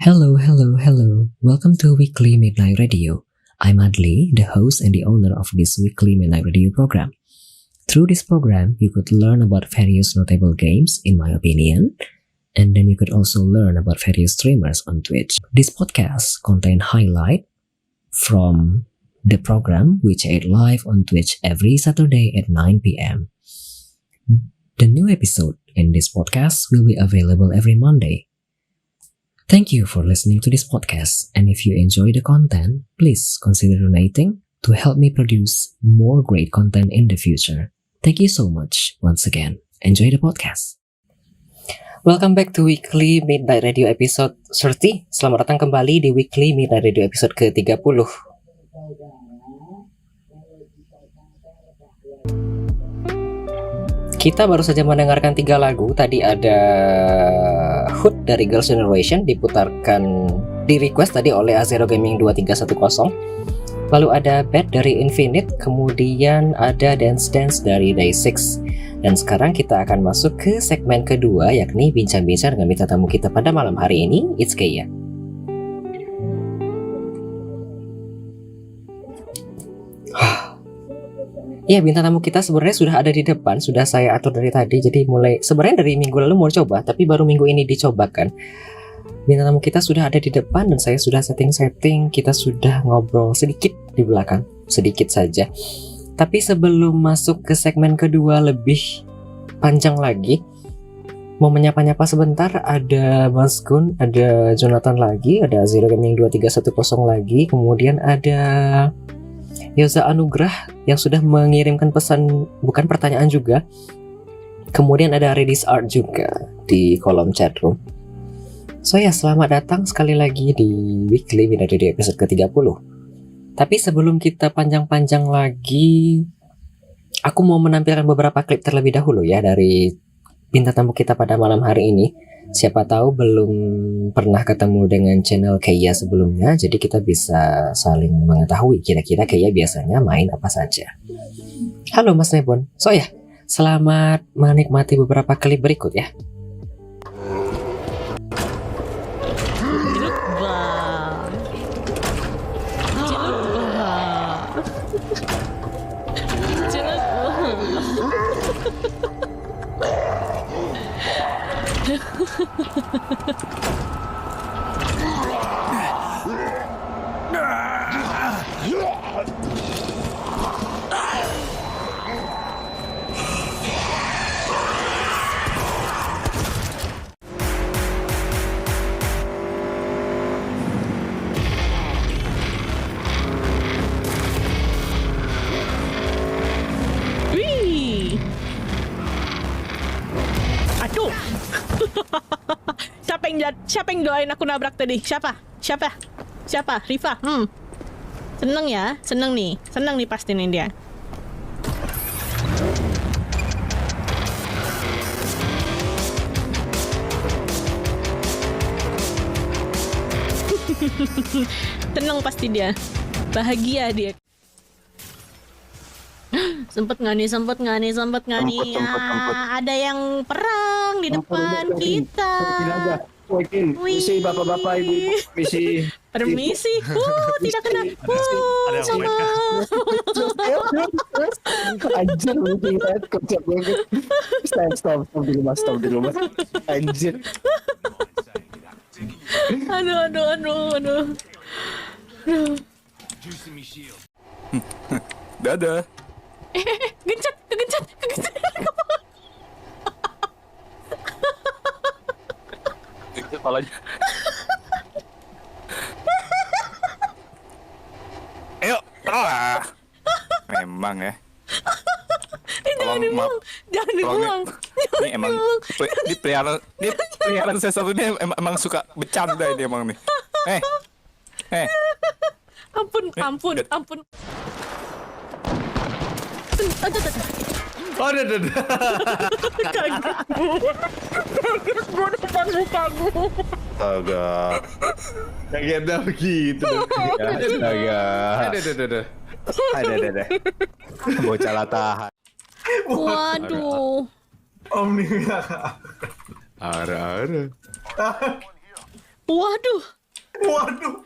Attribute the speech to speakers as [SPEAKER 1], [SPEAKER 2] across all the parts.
[SPEAKER 1] Hello, hello, hello. Welcome to Weekly Midnight Radio. I'm Adli, the host and the owner of this Weekly Midnight Radio program. Through this program, you could learn about various notable games, in my opinion, and then you could also learn about various streamers on Twitch. This podcast contains highlight from the program which aired live on Twitch every Saturday at 9 p.m. The new episode in this podcast will be available every Monday. Thank you for listening to this podcast, and if you enjoy the content, please consider donating to help me produce more great content in the future. Thank you so much once again. Enjoy the podcast. Welcome back to Weekly Midnight Radio episode 30. Selamat datang kembali di Weekly Midnight Radio episode ke-30. Kita baru saja mendengarkan 3 lagu. Tadi ada Hood dari Girls' Generation diputarkan di request tadi oleh Azero Gaming 2310. Lalu ada Bad dari Infinite, kemudian ada Dance Dance dari Day6. Dan sekarang kita akan masuk ke segmen kedua, yakni bincang-bincang dengan bintang tamu kita pada malam hari ini, It's Keia. Ya, bintang tamu kita sebenarnya sudah ada di depan, sudah saya atur dari tadi. Jadi sebenarnya dari minggu lalu mau coba, tapi baru minggu ini dicobakan. Bintang tamu kita sudah ada di depan dan saya sudah setting-setting. Kita sudah ngobrol sedikit di belakang, sedikit saja. Tapi sebelum masuk ke segmen kedua lebih panjang lagi, mau menyapa-nyapa sebentar. Ada Mas Gun, ada Jonathan lagi, ada Zero Gaming 2310 lagi, kemudian ada Yoza Anugrah yang sudah mengirimkan pesan, bukan pertanyaan juga. Kemudian ada Redis Art juga di kolom chatroom. So ya, selamat datang sekali lagi di Weekly Midnight Radio episode ke-30. Tapi sebelum kita panjang-panjang lagi, aku mau menampilkan beberapa klip terlebih dahulu ya dari bintang tamu kita pada malam hari ini. Siapa tahu belum pernah ketemu dengan channel Keia sebelumnya, jadi kita bisa saling mengetahui kira-kira Keia biasanya main apa saja. Halo Mas Nebon. So ya, selamat menikmati beberapa klip berikut ya.
[SPEAKER 2] Aduh. Siapa yang doain aku nabrak tadi? Siapa? Rifa. Seneng ya? Seneng nih pasti nih dia. Seneng pasti dia. Bahagia dia. Sempet nggak nih? Sempet. Ada yang perang di depan kita.
[SPEAKER 3] Misi bapak-bapak ibu,
[SPEAKER 2] Permisi. Tidak kena. Sama.
[SPEAKER 3] Anjir, banget, kocak banget. Stop di rumah. Anjir.
[SPEAKER 2] Aduh.
[SPEAKER 3] Dadah.
[SPEAKER 2] Gencet.
[SPEAKER 3] Kepalanya. Ayo. Memang ya.
[SPEAKER 2] Jangan dibuang.
[SPEAKER 3] Ini emang di peliharaan saya satu ini emang suka bercanda ini emang nih.
[SPEAKER 2] Ampun.
[SPEAKER 3] Aduh.
[SPEAKER 2] Kaget gue depan muka gue.
[SPEAKER 3] Agak. Kaget dah begitu. Astaga. Ada. Bocah latahan.
[SPEAKER 2] Waduh.
[SPEAKER 3] Om nih. Ada.
[SPEAKER 2] Waduh,
[SPEAKER 4] Waduh.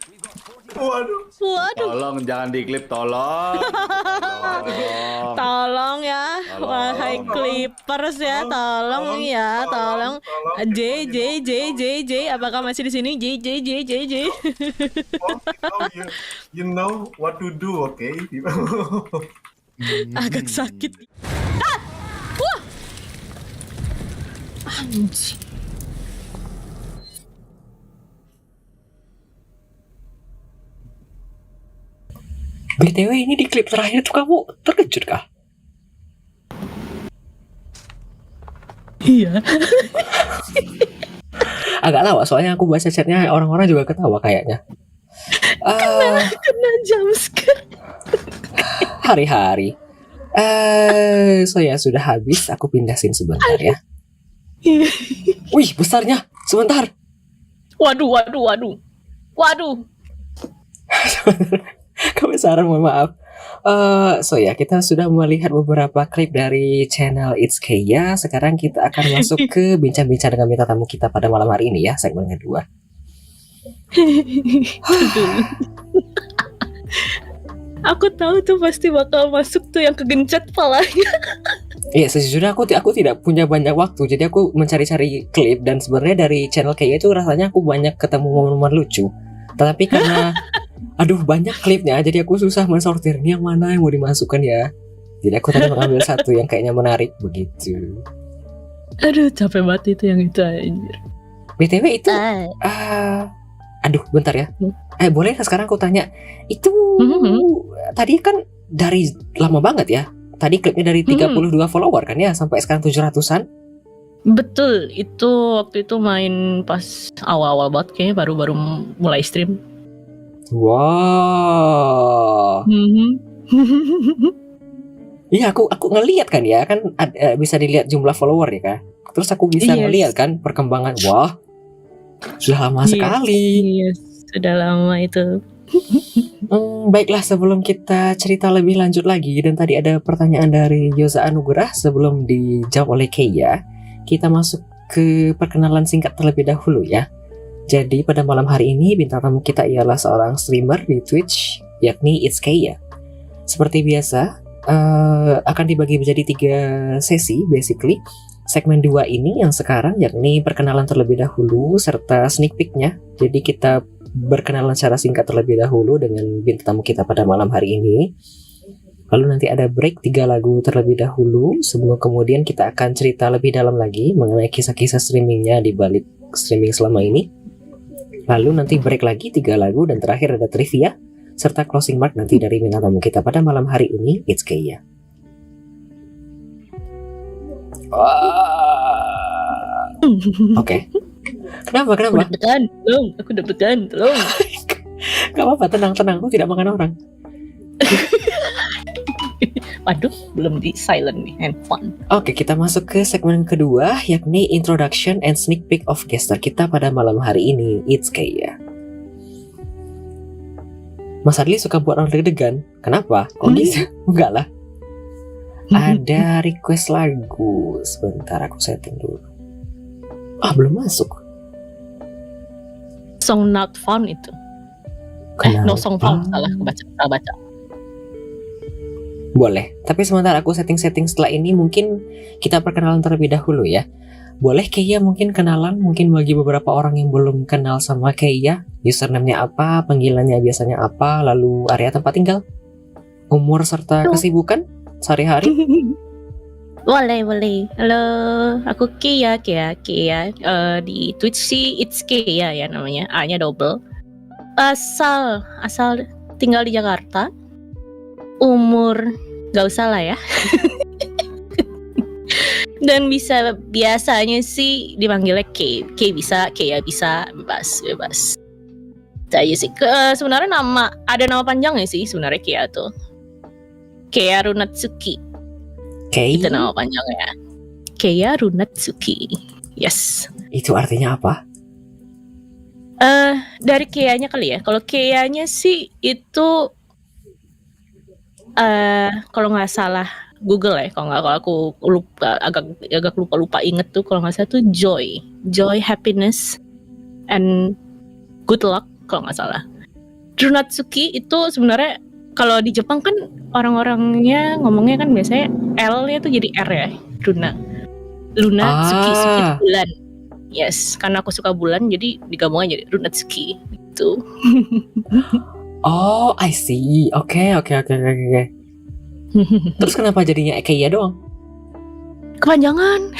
[SPEAKER 4] Waduh.
[SPEAKER 2] waduh.
[SPEAKER 4] Tolong jangan diklip, tolong. Tolong.
[SPEAKER 2] Tolong ya,
[SPEAKER 4] Tolong.
[SPEAKER 2] wahai Clippers ya, tolong ya, tolong. J, apakah masih di sini? J.
[SPEAKER 4] Oh, you know what to do, okay?
[SPEAKER 2] Agak sakit. Ah! Wah! Anjing.
[SPEAKER 1] BTW ini di klip terakhir tuh kamu terkejut kah?
[SPEAKER 2] Iya.
[SPEAKER 1] Agak lama soalnya aku baca chatnya orang-orang juga ketawa kayaknya.
[SPEAKER 2] Kena jumpscare.
[SPEAKER 1] Hari-hari. So ya sudah habis. Aku pindah scene sebentar ya. Wih besarnya. Sebentar.
[SPEAKER 2] Waduh.
[SPEAKER 1] Kebesaran, mohon maaf. So ya kita sudah melihat beberapa klip dari channel It's Keia. Sekarang kita akan masuk ke bincang-bincang dengan bintang tamu kita pada malam hari ini ya, segmen kedua.
[SPEAKER 2] Aku tahu tuh pasti bakal masuk tuh yang kegencet palanya.
[SPEAKER 1] Iya, sejujurnya aku tidak punya banyak waktu, jadi aku mencari-cari klip dan sebenarnya dari channel Keia itu rasanya aku banyak ketemu momen-momen lucu. Tetapi karena aduh banyak klipnya, jadi aku susah mensortir ini yang mana yang mau dimasukkan ya. Jadi aku tadi mengambil satu yang kayaknya menarik begitu.
[SPEAKER 2] Aduh capek banget itu yang itu anjir.
[SPEAKER 1] BTW itu aduh bentar ya. Boleh sekarang aku tanya. Itu tadi kan dari lama banget ya. Tadi klipnya dari 32 follower kan ya, sampai sekarang 700-an.
[SPEAKER 2] Betul, itu waktu itu main pas awal-awal banget kayaknya baru-baru mulai stream.
[SPEAKER 1] Wow. Iya aku ngelihat kan ya kan bisa dilihat jumlah follower ya kan. Terus aku bisa ngelihat kan perkembangan. Wah, sudah lama sekali.
[SPEAKER 2] Yes, sudah lama itu.
[SPEAKER 1] Baiklah sebelum kita cerita lebih lanjut lagi dan tadi ada pertanyaan dari Yoza Anugrah sebelum dijawab oleh Keia, kita masuk ke perkenalan singkat terlebih dahulu ya. Jadi pada malam hari ini bintang tamu kita ialah seorang streamer di Twitch yakni It's Keia. Seperti biasa akan dibagi menjadi 3 sesi basically. Segmen 2 ini yang sekarang yakni perkenalan terlebih dahulu serta sneak peek-nya. Jadi kita berkenalan secara singkat terlebih dahulu dengan bintang tamu kita pada malam hari ini. Lalu nanti ada break 3 lagu terlebih dahulu sebelum kemudian kita akan cerita lebih dalam lagi mengenai kisah-kisah streamingnya di balik streaming selama ini. Lalu nanti break lagi 3 lagu dan terakhir ada trivia serta closing mark nanti dari bintang tamu kita pada malam hari ini, It's Keia. Oke. Kenapa?
[SPEAKER 2] Aku deg-degan, tolong.
[SPEAKER 1] Gak apa-apa, tenang, aku tidak makan orang.
[SPEAKER 2] Waduh, belum di silent nih, handphone.
[SPEAKER 1] Oke, kita masuk ke segmen kedua, yakni introduction and sneak peek of guest star kita pada malam hari ini, It's Keia. Mas Adli suka buat orang deg-degan. Kenapa? Kok gitu? Enggak lah. Ada request lagu. Sebentar aku setting dulu. Belum masuk.
[SPEAKER 2] Song not found itu. No song found, salah baca.
[SPEAKER 1] Boleh, tapi sebentar aku setting setelah ini mungkin kita perkenalan terlebih dahulu ya. Boleh Keia mungkin kenalan, mungkin bagi beberapa orang yang belum kenal sama Keia, username-nya apa, panggilannya biasanya apa, lalu area tempat tinggal, umur serta kesibukan sehari-hari.
[SPEAKER 2] Boleh. Halo, aku Keia. Di Twitch sih It's Keia ya namanya, A-nya double. Asal tinggal di Jakarta. Umur gak usah lah ya. Dan biasanya sih dipanggilnya K bisa, Keia bisa, bebas. Itu aja sih. Sebenarnya ada nama panjangnya sih sebenarnya Keia tuh. Keia Runatsuki. Itu nama panjangnya. Keia Runatsuki. Yes.
[SPEAKER 1] Itu artinya apa?
[SPEAKER 2] Dari Keia-nya kali ya. Kalau Keia-nya sih itu kalau nggak salah Google ya, kalau aku lupa, agak lupa inget tuh, kalau nggak salah tuh joy, happiness, and Good luck kalau nggak salah. Runatsuki itu sebenarnya kalau di Jepang kan orang-orangnya ngomongnya kan biasanya L-nya tuh jadi R ya, Luna Tsuki, Tsuki itu bulan. Yes, karena aku suka bulan jadi digabung aja jadi Runatsuki gitu.
[SPEAKER 1] Oh, I see. Oke. Terus kenapa jadinya Ekeia doang?
[SPEAKER 2] Kepanjangan.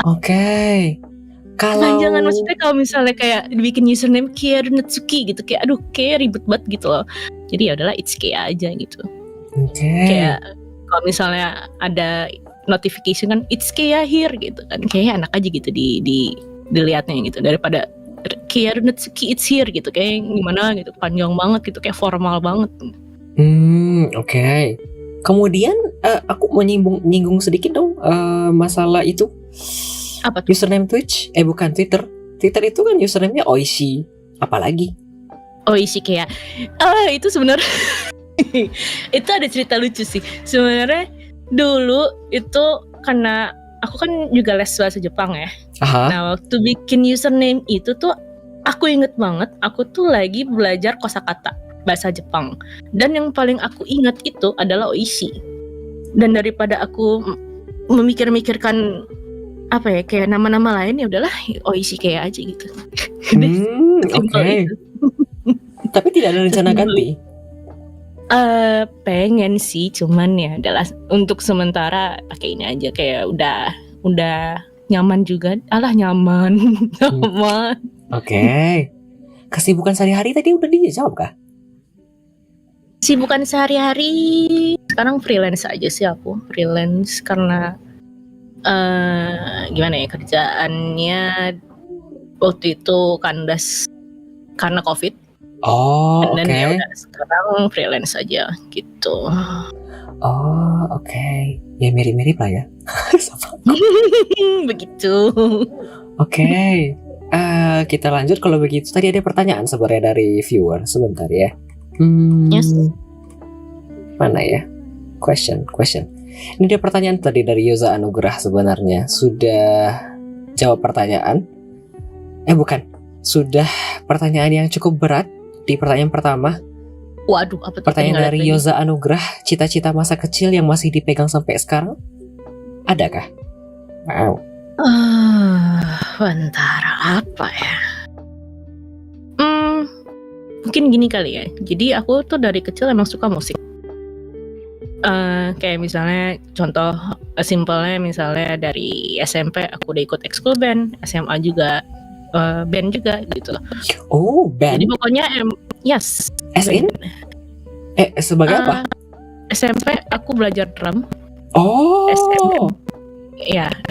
[SPEAKER 1] Oke. Kalau
[SPEAKER 2] Kepanjangan maksudnya kalau misalnya kayak dibikin username Kia Runatsuki gitu kayak aduh kayak ribet banget gitu loh. Jadi ya udahlah it's Kia aja gitu.
[SPEAKER 1] Oke.
[SPEAKER 2] Kayak kalau misalnya ada notification kan it's Kia here gitu kan kayak enak aja gitu dilihatnya gitu daripada Kia Runatsuki it's here gitu kayak gimana gitu panjang banget gitu kayak formal banget.
[SPEAKER 1] Oke. Kemudian aku mau nyinggung sedikit dong masalah itu.
[SPEAKER 2] Apa tuh?
[SPEAKER 1] Username Twitch? Bukan Twitter. Twitter itu kan username-nya Oishi. Apalagi?
[SPEAKER 2] Oishi kayak itu sebenarnya itu ada cerita lucu sih. Sebenarnya dulu itu karena aku kan juga les bahasa Jepang ya.
[SPEAKER 1] Aha.
[SPEAKER 2] Nah waktu bikin username itu tuh aku inget banget aku tuh lagi belajar kosakata bahasa Jepang dan yang paling aku ingat itu adalah Oishi. Dan daripada aku memikirkan apa ya kayak nama-nama lain ya udahlah Oishi kayak aja gitu.
[SPEAKER 1] Oke. Tapi tidak ada rencana ganti.
[SPEAKER 2] Pengen sih cuman ya adalah untuk sementara pakai ini aja kayak udah nyaman juga. Alah nyaman. Nyaman.
[SPEAKER 1] Oke. Kesibukan sehari-hari tadi udah dijawab kah?
[SPEAKER 2] Sibukan sehari-hari sekarang freelance aja sih aku. Freelance karena gimana ya kerjaannya waktu itu kandas karena COVID.
[SPEAKER 1] Oh,
[SPEAKER 2] Dan
[SPEAKER 1] oke.
[SPEAKER 2] ya udah sekarang freelance aja gitu.
[SPEAKER 1] Oh, oke. Ya mirip-mirip lah ya. Sama.
[SPEAKER 2] Begitu.
[SPEAKER 1] Oke. Kita lanjut kalau begitu. Tadi ada pertanyaan sebenarnya dari viewer. Sebentar ya.
[SPEAKER 2] Yes.
[SPEAKER 1] Mana ya? Question. Ini dia pertanyaan tadi dari Yoza Anugrah sebenarnya. Sudah jawab pertanyaan. Bukan. Sudah pertanyaan yang cukup berat di pertanyaan pertama.
[SPEAKER 2] Waduh, apa tuh?
[SPEAKER 1] Pertanyaan dari Yoza Anugrah, cita-cita masa kecil yang masih dipegang sampai sekarang? Adakah? Wow.
[SPEAKER 2] Bentar, apa ya? Mungkin gini kali ya. Jadi aku tuh dari kecil emang suka musik. Kayak misalnya contoh simpelnya misalnya dari SMP aku udah ikut ekskul band, SMA juga band juga gitu.
[SPEAKER 1] Oh, band?
[SPEAKER 2] Jadi pokoknya yes.
[SPEAKER 1] As in? Sebagai apa?
[SPEAKER 2] SMP aku belajar drum.
[SPEAKER 1] Oh.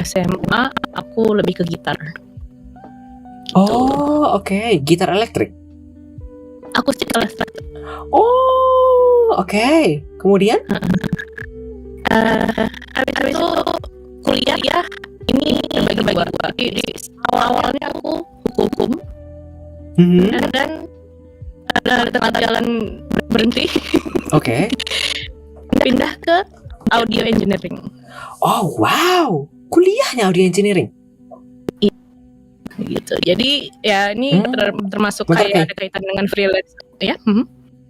[SPEAKER 2] SMA aku lebih ke gitar. Gitu.
[SPEAKER 1] Oh, oke. Gitar elektrik.
[SPEAKER 2] Akustik elektrik.
[SPEAKER 1] Oh, oke. Kemudian?
[SPEAKER 2] Habis itu kuliah ya. Ini bagi-bagi. Di awalnya aku hukum. Dan ada tengah jalan berhenti.
[SPEAKER 1] Oke.
[SPEAKER 2] Pindah ke audio engineering.
[SPEAKER 1] Oh, wow. Kuliahnya audio engineering.
[SPEAKER 2] Gitu. Jadi ya ini termasuk kayak ada kaitan dengan freelance ya.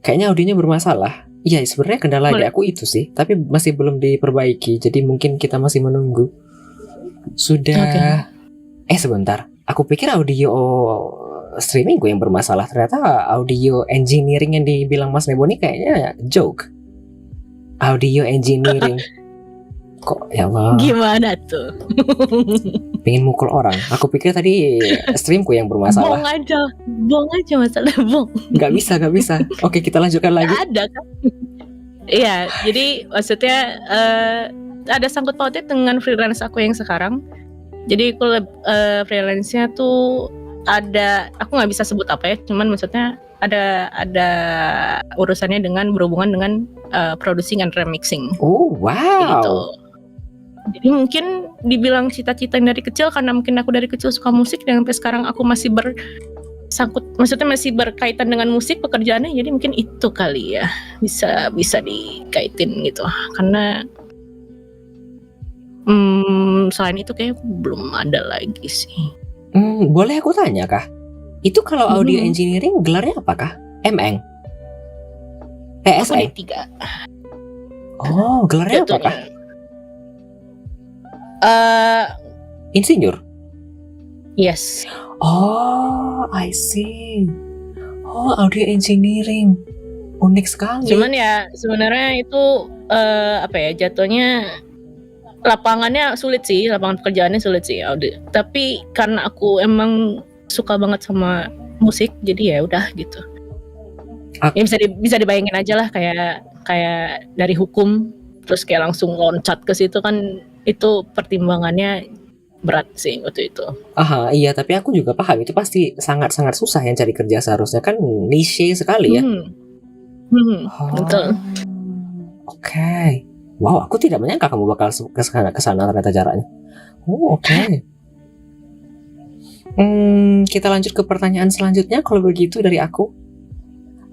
[SPEAKER 1] Kayaknya audionya bermasalah. Iya, sebenarnya kendala di aku itu sih, tapi masih belum diperbaiki. Jadi mungkin kita masih menunggu. Sudah. Sebentar. Aku pikir audio streaming gue yang bermasalah. Ternyata audio engineering yang dibilang Mas Nebo ini kayaknya joke. Audio engineering. Kok ya Allah.
[SPEAKER 2] Gimana tuh?
[SPEAKER 1] Pengen mukul orang. Aku pikir tadi streamku yang bermasalah.
[SPEAKER 2] Bong aja masalah bong.
[SPEAKER 1] Gak bisa. Oke, kita lanjutkan lagi.
[SPEAKER 2] Gak ada kan? Iya, jadi maksudnya ada sangkut pautnya dengan freelance aku yang sekarang. Jadi aku freelance-nya tuh ada, aku nggak bisa sebut apa ya, cuman maksudnya ada urusannya dengan berhubungan dengan producing and remixing.
[SPEAKER 1] Oh wow.
[SPEAKER 2] Gitu. Jadi mungkin dibilang cita-cita dari kecil karena mungkin aku dari kecil suka musik dan sampai sekarang aku masih maksudnya masih berkaitan dengan musik pekerjaannya, jadi mungkin itu kali ya bisa dikaitin gitu. Karena selain itu kayak belum ada lagi sih.
[SPEAKER 1] Boleh aku tanya kah? Itu kalau audio
[SPEAKER 2] Mhm.
[SPEAKER 1] engineering gelarnya apakah? MN?
[SPEAKER 2] Aku
[SPEAKER 1] PSE?
[SPEAKER 2] D3
[SPEAKER 1] Oh, gelarnya
[SPEAKER 2] jatuhnya.
[SPEAKER 1] apakah? Insinyur?
[SPEAKER 2] Yes.
[SPEAKER 1] Oh, I see. Oh, audio engineering. Unik sekali.
[SPEAKER 2] Cuman ya sebenarnya itu apa ya, jatuhnya lapangannya sulit sih, lapangan pekerjaannya sulit sih audit. Tapi karena aku emang suka banget sama musik, jadi ya udah gitu. Ya bisa dibayangin aja lah, kayak dari hukum terus kayak langsung loncat ke situ kan, itu pertimbangannya berat sih waktu itu.
[SPEAKER 1] Aha, iya, tapi aku juga paham itu pasti sangat-sangat susah yang cari kerja, seharusnya kan niche sekali ya.
[SPEAKER 2] Betul.
[SPEAKER 1] Oke. Wow, aku tidak menyangka kamu bakal ke sana ternyata jaraknya. Oh, oke. Kita lanjut ke pertanyaan selanjutnya kalau begitu dari aku.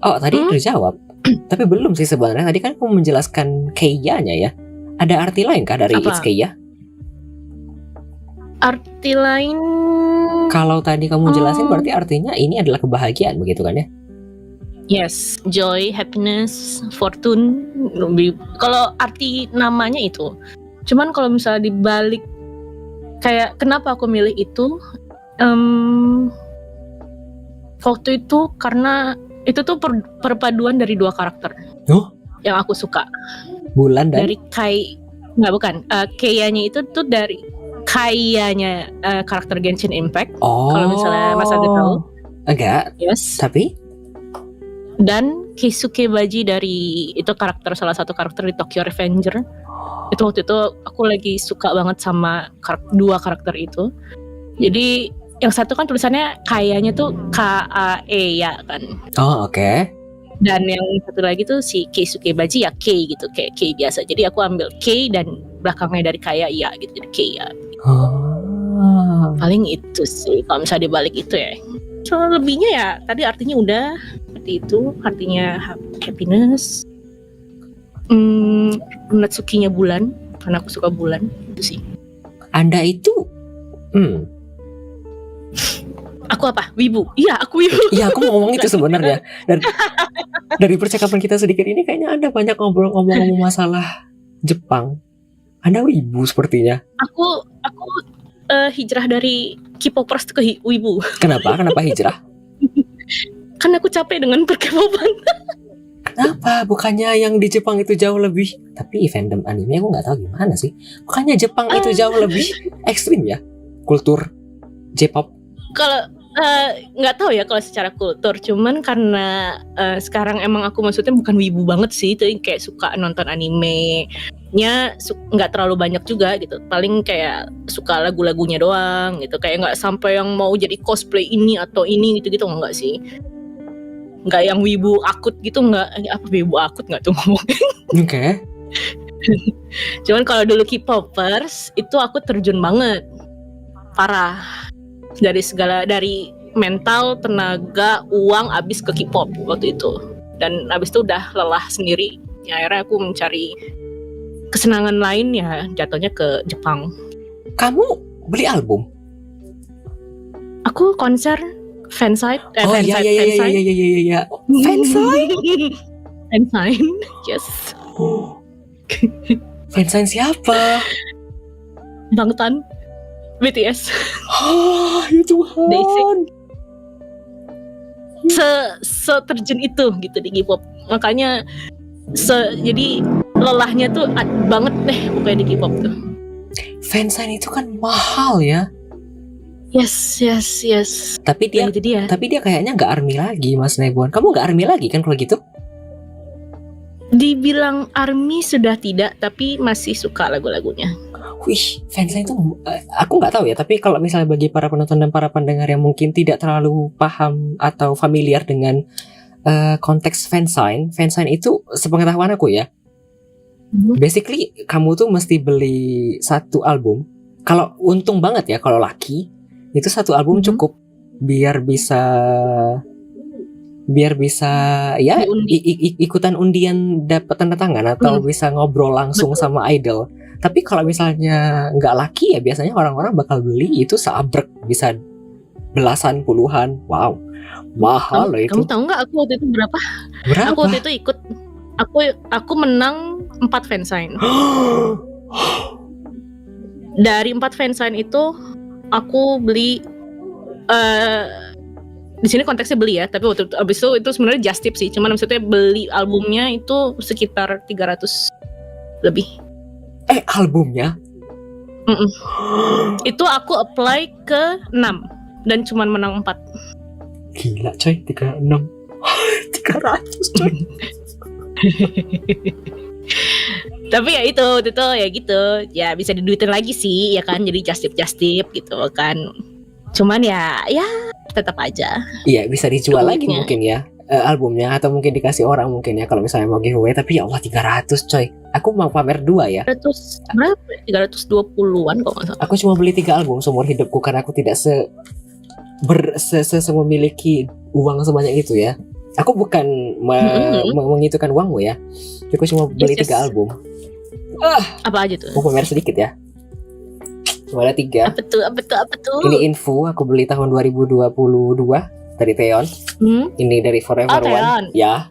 [SPEAKER 1] Oh, tadi udah jawab. Tapi belum sih sebenarnya. Tadi kan kamu menjelaskan Keiya-nya ya. Ada arti lain kah dari
[SPEAKER 2] Apa?
[SPEAKER 1] It's Keiya?
[SPEAKER 2] Arti lain,
[SPEAKER 1] Kalau tadi kamu jelasin berarti artinya ini adalah kebahagiaan begitu kan ya?
[SPEAKER 2] yes, joy, happiness, fortune. Kalau arti namanya itu. Cuman kalau misalnya dibalik, kayak kenapa aku milih itu? Waktu itu karena itu tuh perpaduan dari dua karakter yang aku suka.
[SPEAKER 1] Bulan dan
[SPEAKER 2] Dari Keiya-nya itu tuh dari Keiya-nya karakter Genshin Impact. Kalau misalnya Mas Ade tahu.
[SPEAKER 1] Enggak,
[SPEAKER 2] Yes.
[SPEAKER 1] tapi
[SPEAKER 2] Dan Keisuke Baji dari itu salah satu karakter di Tokyo Revenger. Itu waktu itu aku lagi suka banget sama dua karakter itu. Jadi yang satu kan tulisannya kayaknya tuh Kae ya kan.
[SPEAKER 1] oh oke.
[SPEAKER 2] Dan yang satu lagi tuh si Keisuke Baji ya Kei gitu, kayak Kei biasa. Jadi aku ambil Kei dan belakangnya dari kaya ya gitu, jadi Kei ya. Paling itu sih kalau misalnya dibalik itu ya. Soal lebihnya ya tadi artinya udah seperti itu, artinya happiness. Natsuki-nya bulan, karena aku suka bulan itu sih.
[SPEAKER 1] Anda itu
[SPEAKER 2] Aku apa? Wibu. Iya, aku wibu.
[SPEAKER 1] Iya, aku mau ngomong itu sebenarnya. Dari percakapan kita sedikit ini kayaknya Anda banyak ngomong masalah Jepang. Anda wibu sepertinya.
[SPEAKER 2] Aku hijrah dari K-popers ke wibu.
[SPEAKER 1] Kenapa? Kenapa hijrah?
[SPEAKER 2] Kan aku capek dengan per-K-popan.
[SPEAKER 1] Kenapa? Bukannya yang di Jepang itu jauh lebih, tapi fandom anime aku nggak tahu gimana sih. Bukannya Jepang itu jauh lebih ekstrim ya kultur J-pop?
[SPEAKER 2] Kalau nggak tahu ya kalau secara kultur, cuman karena sekarang emang aku maksudnya bukan wibu banget sih, itu kayak suka nonton animenya, nggak terlalu banyak juga gitu, paling kayak suka lagu-lagunya doang gitu, kayak nggak sampai yang mau jadi cosplay ini atau ini gitu nggak sih, nggak yang wibu akut gitu, nggak. Apa wibu akut nggak tuh ngomongin.
[SPEAKER 1] Oke.
[SPEAKER 2] Cuman kalau dulu K-popers itu aku terjun banget, parah. Dari mental, tenaga, uang abis ke K-pop waktu itu. Dan abis itu udah lelah sendiri. Ya, akhirnya aku mencari kesenangan lain, ya jatuhnya ke Jepang.
[SPEAKER 1] Kamu beli album?
[SPEAKER 2] Aku konser fansite.
[SPEAKER 1] Iya. Fansite?
[SPEAKER 2] Fansite, yes.
[SPEAKER 1] Fansite siapa?
[SPEAKER 2] Bangtan, BTS.
[SPEAKER 1] Oh, ya Tuhan.
[SPEAKER 2] Terjun itu gitu di K-pop. Makanya jadi lelahnya tuh banget deh pokoknya di K-pop tuh.
[SPEAKER 1] Fansite itu kan mahal ya.
[SPEAKER 2] Yes.
[SPEAKER 1] Tapi dia,
[SPEAKER 2] itu dia.
[SPEAKER 1] Tapi dia kayaknya nggak ARMY lagi, Mas Nebon. Kamu nggak ARMY lagi kan kalau gitu?
[SPEAKER 2] Dibilang ARMY sudah tidak, tapi masih suka lagu-lagunya.
[SPEAKER 1] Wih, fansite itu aku nggak tahu ya. Tapi kalau misalnya bagi para penonton dan para pendengar yang mungkin tidak terlalu paham atau familiar dengan konteks fansite itu sepengetahuan aku ya. Basically kamu tuh mesti beli satu album. Kalau untung banget ya, kalau laki itu satu album cukup biar bisa ya ikutan undian dapat tanda tangan atau bisa ngobrol langsung sama idol. Tapi kalau misalnya nggak laki ya biasanya orang-orang bakal beli itu seabrek, bisa belasan puluhan. Wow, mahal loh itu.
[SPEAKER 2] Kamu tahu nggak aku waktu itu berapa?
[SPEAKER 1] Berapa?
[SPEAKER 2] Aku waktu itu ikut. Aku menang 4 fansign. Dari 4 fansign itu aku beli di sini konteksnya beli ya, tapi waktu itu abis itu sebenarnya just tip sih. Cuman maksudnya beli albumnya itu sekitar 300 lebih.
[SPEAKER 1] Albumnya?
[SPEAKER 2] Itu aku apply ke 6 dan cuman menang 4.
[SPEAKER 1] Gila coy, 36 300 coy.
[SPEAKER 2] Tapi ya itu ya gitu, ya bisa diduitin lagi sih ya kan, jadi just tip gitu kan. Cuman ya tetap aja.
[SPEAKER 1] Iya, bisa dijual lagi
[SPEAKER 2] Duitnya.
[SPEAKER 1] mungkin ya albumnya, atau mungkin dikasih orang mungkin ya kalau misalnya mau giveaway. Tapi ya Allah, 300 coy. Aku mau pamer 2 ya.
[SPEAKER 2] 300 berapa? 320-an kok nggak salah.
[SPEAKER 1] Aku cuma beli 3 album seumur hidupku karena aku tidak memiliki uang sebanyak itu ya. Aku bukan mengitukan uangmu ya. Aku cuma beli 3 album.
[SPEAKER 2] Apa aja tuh?
[SPEAKER 1] Aku pamer sedikit ya. Cuma ada 3.
[SPEAKER 2] Apa tuh?
[SPEAKER 1] Ini info, aku beli tahun 2022 dari Theon. Ini dari Forever
[SPEAKER 2] Theon.
[SPEAKER 1] One. Ya.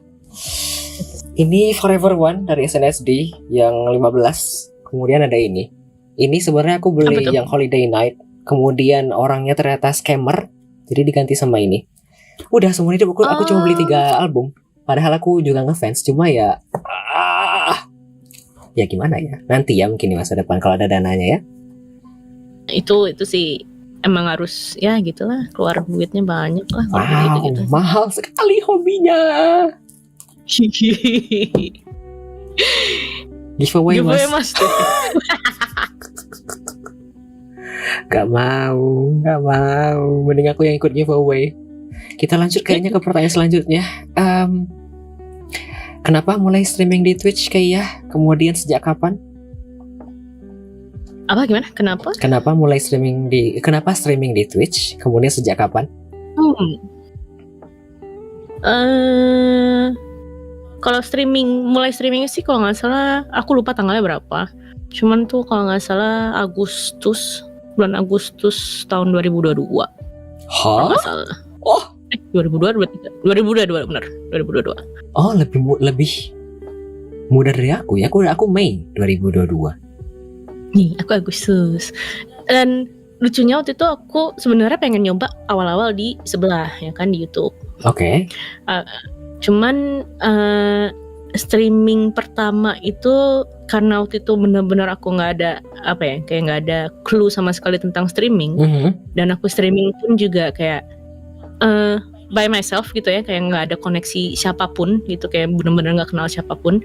[SPEAKER 1] Ini Forever One dari SNSD yang 15. Kemudian ada ini. Ini sebenarnya aku beli
[SPEAKER 2] Apa tuh?
[SPEAKER 1] yang Holiday Night. Kemudian orangnya ternyata scammer, jadi diganti sama ini. Udah seumur hidup aku cuma beli 3 album. Padahal aku juga ngefans. Cuma ya ya gimana ya. Nanti ya mungkin di masa depan kalau ada dananya ya.
[SPEAKER 2] Itu sih emang harus ya gitulah, keluar duitnya banyak lah kalau
[SPEAKER 1] Wow,
[SPEAKER 2] gitu.
[SPEAKER 1] mahal sekali hobinya. Giveaway mas. Gak mau. Mending aku yang ikut giveaway. Kita lanjut kayaknya ke pertanyaan selanjutnya. Kenapa mulai streaming di Twitch kayak? Kemudian sejak kapan?
[SPEAKER 2] Apa gimana? Kenapa?
[SPEAKER 1] Kenapa streaming di Twitch? Kemudian sejak kapan?
[SPEAKER 2] Kalau mulai streaming sih kalau nggak salah, aku lupa tanggalnya berapa. Cuman tuh kalau nggak salah bulan Agustus tahun 2022. Kalau nggak salah.
[SPEAKER 1] Oh.
[SPEAKER 2] 2022 benar. 2022.
[SPEAKER 1] Oh, lebih muda dari aku ya. Aku Mei 2022.
[SPEAKER 2] Nih, aku Agustus. Dan lucunya waktu itu aku sebenarnya pengen nyoba awal-awal di sebelah ya kan, di YouTube.
[SPEAKER 1] Oke.
[SPEAKER 2] Cuman streaming pertama itu karena waktu itu benar-benar aku nggak ada kayak nggak ada clue sama sekali tentang streaming. Dan aku streaming pun juga kayak by myself gitu ya, kayak nggak ada koneksi siapapun gitu, kayak benar-benar nggak kenal siapapun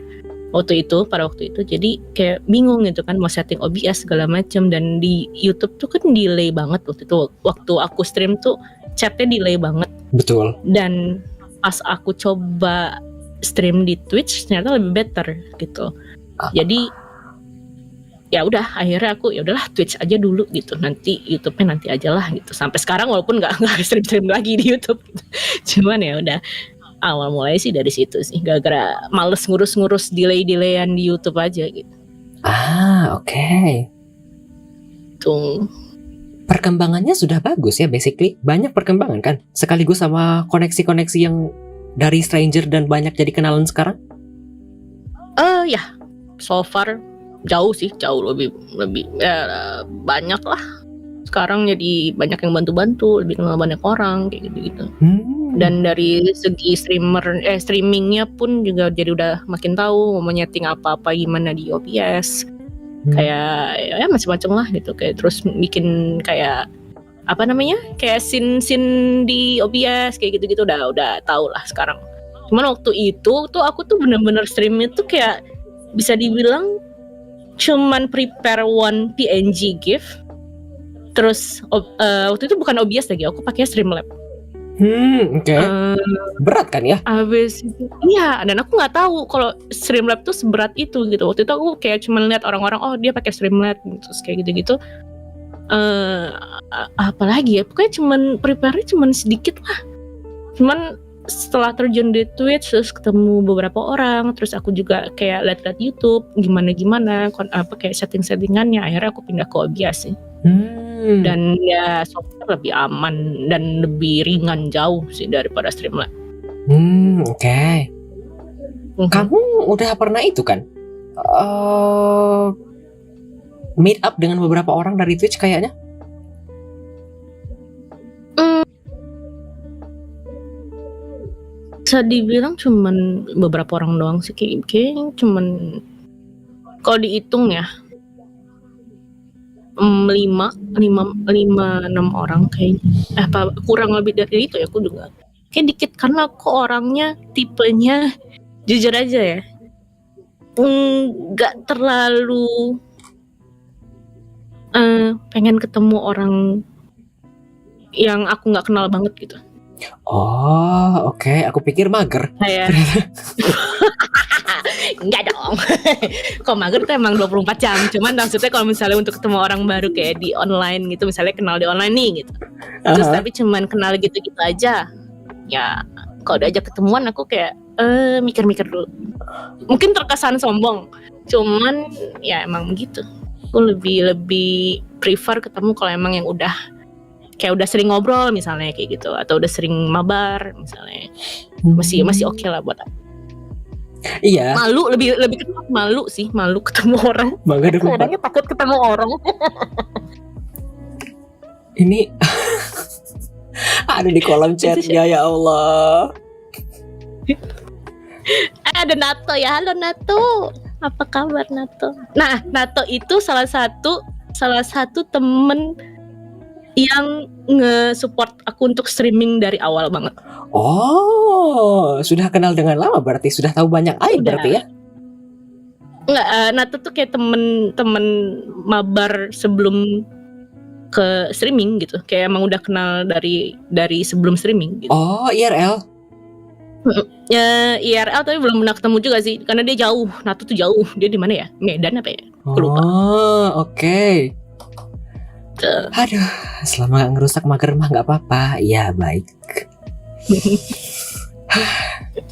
[SPEAKER 2] pada waktu itu. Jadi kayak bingung gitu kan, mau setting OBS segala macam. Dan di YouTube tuh kan delay banget waktu itu. Waktu aku stream tuh chatnya delay banget.
[SPEAKER 1] Betul.
[SPEAKER 2] Dan pas aku coba stream di Twitch ternyata lebih better gitu. Jadi ya udah, akhirnya aku ya udahlah Twitch aja dulu gitu, nanti YouTube-nya nanti aja lah gitu. Sampai sekarang walaupun nggak stream lagi di YouTube gitu. Cuman ya udah, awal mulai sih dari situ sih, gara-gara males ngurus delayan di YouTube aja gitu.
[SPEAKER 1] Oke.
[SPEAKER 2] Tuh.
[SPEAKER 1] Perkembangannya sudah bagus ya, basically banyak perkembangan kan, sekaligus sama koneksi-koneksi yang dari stranger dan banyak jadi kenalan sekarang.
[SPEAKER 2] Ya so far jauh lebih banyak lah. Sekarang jadi banyak yang bantu-bantu, lebih kenal banyak orang kayak gitu-gitu. Dan dari segi streamingnya pun juga jadi udah makin tahu mau nyeting apa-apa gimana di OBS. Kayak ya macam-macam lah gitu, kayak terus bikin kayak kayak scene di OBS kayak gitu-gitu udah tahu lah sekarang. Cuman waktu itu tuh aku tuh bener-bener streaming tuh kayak bisa dibilang cuman prepare one PNG GIF. Terus waktu itu bukan OBS lagi, aku pakai Streamlab.
[SPEAKER 1] Oke. Berat kan ya?
[SPEAKER 2] Abis itu, iya, dan aku nggak tahu kalau Streamlab tuh seberat itu gitu. Waktu itu aku kayak cuma lihat orang-orang, oh dia pakai Streamlab, terus kayak gitu-gitu. Apalagi ya, pokoknya cuman prepare-nya cuman sedikit lah. Cuman setelah terjun di Twitch, terus ketemu beberapa orang, terus aku juga kayak lihat YouTube gimana kayak settingannya, akhirnya aku pindah ke OBS sih. Dan ya software lebih aman dan lebih ringan jauh sih daripada Streamlabs.
[SPEAKER 1] Oke. Kamu udah pernah itu kan? Meet up dengan beberapa orang dari Twitch kayaknya?
[SPEAKER 2] Bisa dibilang cuman beberapa orang doang sih, kayaknya cuman kalau dihitung ya 5-6 orang kayaknya. Apa kurang lebih dari itu ya, aku juga kayak dikit karena aku orangnya tipenya jujur aja ya, nggak terlalu pengen ketemu orang yang aku nggak kenal banget gitu.
[SPEAKER 1] Oh, oke. Aku pikir mager.
[SPEAKER 2] Kayak enggak dong. Kok mager tuh emang 24 jam. Cuman maksudnya kalau misalnya untuk ketemu orang baru kayak di online gitu, misalnya kenal di online nih gitu. Terus tapi cuman kenal gitu-gitu aja. Ya, kalau diajak ketemuan aku kayak mikir-mikir dulu. Mungkin terkesan sombong. Cuman ya emang gitu. Aku lebih prefer ketemu kalau emang yang udah sering ngobrol misalnya kayak gitu, atau udah sering mabar misalnya. Masih oke lah buat aku.
[SPEAKER 1] Iya.
[SPEAKER 2] Malu lebih ketemu malu sih, malu ketemu orang.
[SPEAKER 1] Bangga deh.
[SPEAKER 2] Orangnya takut ketemu orang.
[SPEAKER 1] Ini ada di kolom chatnya, ya Allah.
[SPEAKER 2] Ada Nato ya, halo Nato. Apa kabar Nato? Nah, Nato itu salah satu temen yang nge-support aku untuk streaming dari awal banget.
[SPEAKER 1] Oh, sudah kenal dengan lama berarti, sudah tahu banyak aib berarti ya?
[SPEAKER 2] Enggak, Nato tuh kayak temen mabar sebelum ke streaming gitu. Kayak emang udah kenal dari sebelum streaming gitu.
[SPEAKER 1] Oh, IRL?
[SPEAKER 2] Ya, IRL tapi belum pernah ketemu juga sih, karena dia jauh. Nato tuh jauh. Dia di mana ya? Medan apa ya? Aku lupa.
[SPEAKER 1] Oh, oke. Aduh, selama gak ngerusak mager mah gak apa-apa. Ya, baik.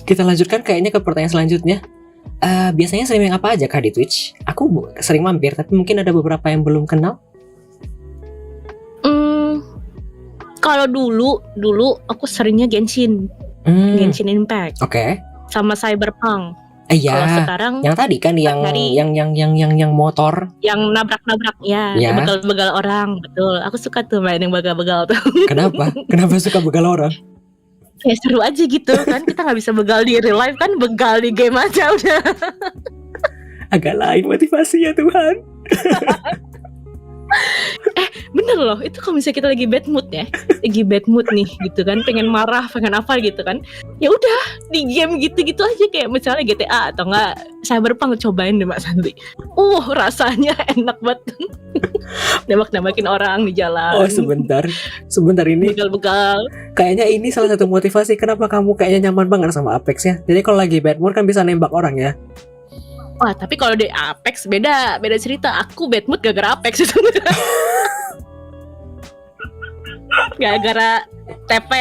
[SPEAKER 1] Kita lanjutkan kayaknya ke pertanyaan selanjutnya. Biasanya streaming apa aja kah di Twitch? Aku sering mampir, tapi mungkin ada beberapa yang belum kenal.
[SPEAKER 2] Kalau dulu aku seringnya Genshin Impact.
[SPEAKER 1] Oke.
[SPEAKER 2] Sama Cyberpunk.
[SPEAKER 1] Iya.
[SPEAKER 2] Kalau sekarang
[SPEAKER 1] yang tadi kan yang motor,
[SPEAKER 2] yang nabrak-nabrak ya,
[SPEAKER 1] ya.
[SPEAKER 2] Yang begal-begal orang, betul. Aku suka tuh main yang begal-begal tuh.
[SPEAKER 1] Kenapa? Kenapa suka begal orang?
[SPEAKER 2] Ya seru aja gitu kan, kita nggak bisa begal di real life kan, begal di game aja udah.
[SPEAKER 1] Agak lain motivasinya Tuhan.
[SPEAKER 2] Bener loh, itu kalau misalnya kita lagi bad mood nih gitu kan, pengen marah, pengen apa gitu kan, ya udah di game gitu-gitu aja, kayak misalnya GTA atau enggak Cyberpunk, cobain deh Mbak Santi. Rasanya enak banget. Nembak-nembakin orang di jalan.
[SPEAKER 1] Oh sebentar ini.
[SPEAKER 2] Begal-begal.
[SPEAKER 1] Kayaknya ini salah satu motivasi kenapa kamu kayaknya nyaman banget sama Apex ya. Jadi kalau lagi bad mood kan bisa nembak orang ya.
[SPEAKER 2] Wah, tapi kalau di Apex beda cerita. Aku bad mood gara-gara Apex itu. Gara-gara TP,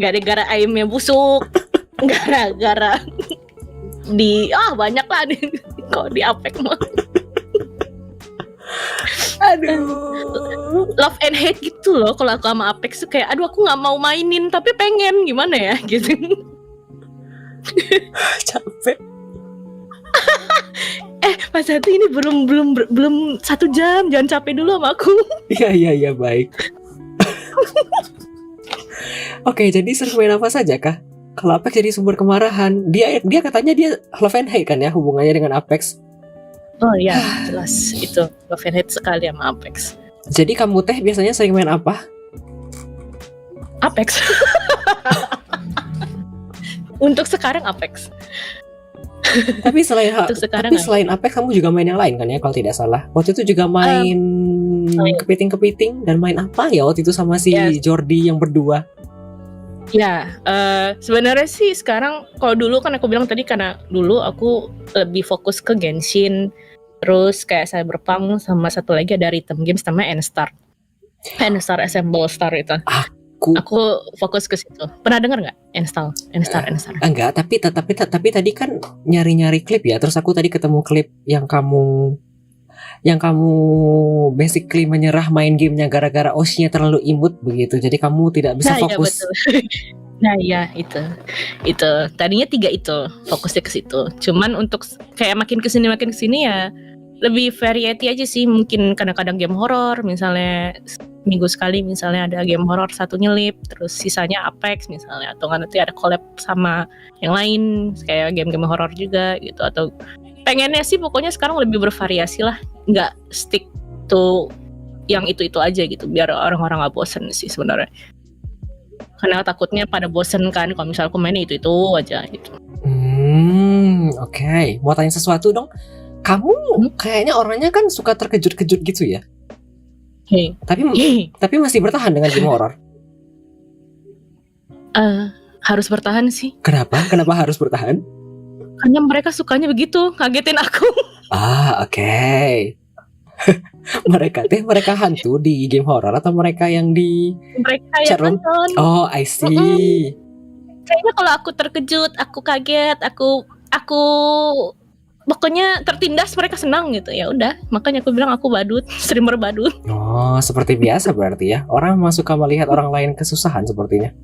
[SPEAKER 2] gara-gara aimnya busuk, gara-gara banyak lah kalau di Apex mah.
[SPEAKER 1] Aduh.
[SPEAKER 2] Love and hate gitu loh kalau aku sama Apex tuh, kayak aduh aku nggak mau mainin tapi pengen, gimana ya gitu.
[SPEAKER 1] Capek.
[SPEAKER 2] Mas Hati ini belum 1 jam, jangan capek dulu sama aku.
[SPEAKER 1] Iya baik. Oke, jadi sering main apa saja kah? Kalau Apex jadi sumber kemarahan, dia katanya dia love and hate kan ya hubungannya dengan Apex.
[SPEAKER 2] Oh iya, jelas itu love and hate sekali sama Apex.
[SPEAKER 1] Jadi kamu teh biasanya sering main apa?
[SPEAKER 2] Apex. Untuk sekarang Apex.
[SPEAKER 1] Tapi selain Apex kamu juga main yang lain kan ya kalau tidak salah. Waktu itu juga main kepiting dan main apa ya waktu itu sama si Jordi yang berdua.
[SPEAKER 2] Ya, sebenarnya sih sekarang kalau dulu kan aku bilang tadi karena dulu aku lebih fokus ke Genshin, terus kayak Cyberpunk sama satu lagi ada rhythm games namanya N-Star Assemble Star itu. Aku fokus ke situ. Pernah dengar nggak N-Star?
[SPEAKER 1] Enggak, tapi tadi kan nyari klip ya. Terus aku tadi ketemu klip yang kamu yang kamu basically menyerah main gamenya gara-gara Oshi-nya terlalu imut begitu. Jadi kamu tidak bisa
[SPEAKER 2] Nah, iya
[SPEAKER 1] fokus.
[SPEAKER 2] betul. Nah, iya itu. Tadinya 3 itu, fokusnya ke situ. Cuman untuk kayak makin kesini ya lebih variety aja sih. Mungkin kadang-kadang game horor, misalnya minggu sekali misalnya ada game horor satu nyelip, terus sisanya Apex misalnya, atau nggak nanti ada collab sama yang lain kayak game-game horor juga gitu. Atau pengennya sih pokoknya sekarang lebih bervariasi lah, nggak stick to yang itu aja gitu, biar orang-orang nggak bosen sih sebenarnya. Karena takutnya pada bosen kan kalau misalnya aku mainnya itu aja gitu.
[SPEAKER 1] Oke. Mau tanya sesuatu dong. Kamu kayaknya orangnya kan suka terkejut-kejut gitu ya.
[SPEAKER 2] Hey.
[SPEAKER 1] Tapi masih bertahan dengan game horor.
[SPEAKER 2] Harus bertahan sih.
[SPEAKER 1] Kenapa? Kenapa harus bertahan?
[SPEAKER 2] Karena mereka sukanya begitu, ngagetin aku.
[SPEAKER 1] Oke. Mereka hantu di game horor atau mereka yang di
[SPEAKER 2] Mereka yang
[SPEAKER 1] chatroom?
[SPEAKER 2] nonton.
[SPEAKER 1] Oh, I see.
[SPEAKER 2] Kayaknya kalau aku terkejut, aku kaget, aku pokoknya tertindas, mereka senang gitu. Ya udah, makanya aku bilang aku badut, streamer badut.
[SPEAKER 1] Oh, seperti biasa berarti ya. Orang memang suka melihat orang lain kesusahan sepertinya.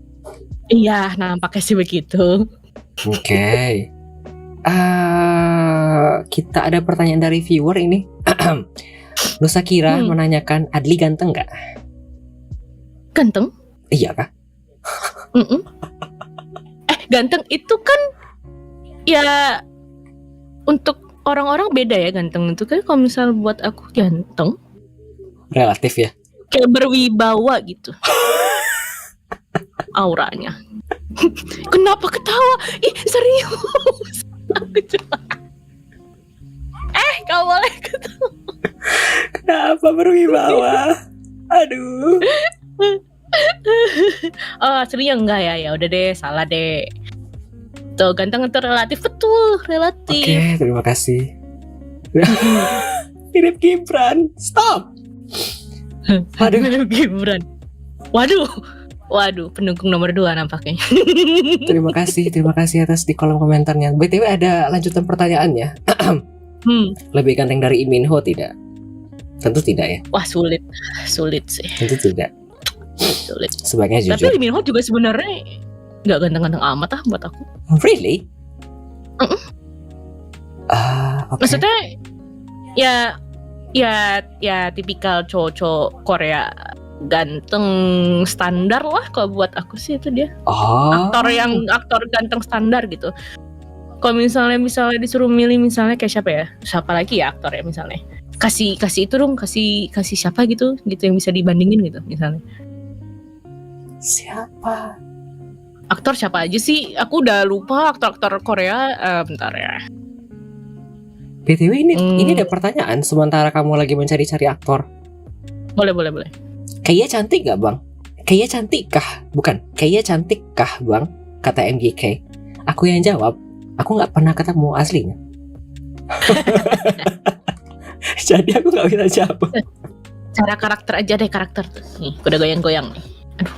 [SPEAKER 2] Iya, nampaknya sih begitu.
[SPEAKER 1] Oke. Kita ada pertanyaan dari viewer ini. Nusa Kira menanyakan, Adli ganteng nggak?
[SPEAKER 2] Ganteng?
[SPEAKER 1] Iya kah?
[SPEAKER 2] Ganteng itu kan ya untuk orang-orang beda ya, ganteng itu kan. Kalau misal buat aku ganteng
[SPEAKER 1] Relatif ya.
[SPEAKER 2] kayak berwibawa gitu. Auranya. Kenapa ketawa? Ih, serius. Gak boleh ketawa.
[SPEAKER 1] Kenapa berwibawa? Aduh.
[SPEAKER 2] Oh, aslinya enggak ya? Ya udah deh, salah deh. Tuh, ganteng itu relatif, betul, relatif.
[SPEAKER 1] Oke, terima kasih. Mirip Gibran. Stop. Waduh.
[SPEAKER 2] Mirip Gibran. Waduh, pendukung nomor 2 nampaknya.
[SPEAKER 1] Terima kasih atas di kolom komentarnya. BTW ada lanjutan pertanyaannya. Lebih ganteng dari Lee Min Ho tidak? Tentu tidak ya.
[SPEAKER 2] Wah, sulit sih.
[SPEAKER 1] Tentu tidak.
[SPEAKER 2] Sulit.
[SPEAKER 1] Sebaiknya
[SPEAKER 2] Tapi
[SPEAKER 1] jujur.
[SPEAKER 2] Lee Min Ho juga sebenarnya nggak ganteng-ganteng amat buat aku.
[SPEAKER 1] Really? Okay.
[SPEAKER 2] Maksudnya ya tipikal cowok Korea ganteng standar lah kalau buat aku sih, itu dia. Aktor ganteng standar gitu. Kalau misalnya disuruh milih misalnya kayak siapa lagi ya aktor ya, misalnya kasih itu dong, kasih siapa gitu yang bisa dibandingin gitu misalnya.
[SPEAKER 1] Siapa?
[SPEAKER 2] Aktor siapa aja sih? Aku udah lupa aktor Korea. Bentar ya.
[SPEAKER 1] BTW ini ada pertanyaan sementara kamu lagi mencari-cari aktor.
[SPEAKER 2] Boleh.
[SPEAKER 1] Kayaknya cantik gak bang? Kayaknya cantik kah? Bukan, kayaknya cantik kah bang? Kata MGK. Aku yang jawab, aku gak pernah ketemu aslinya. Jadi aku gak bisa jawab.
[SPEAKER 2] Cara karakter aja deh, karakter tuh. Nih, udah goyang-goyang nih. Aduh,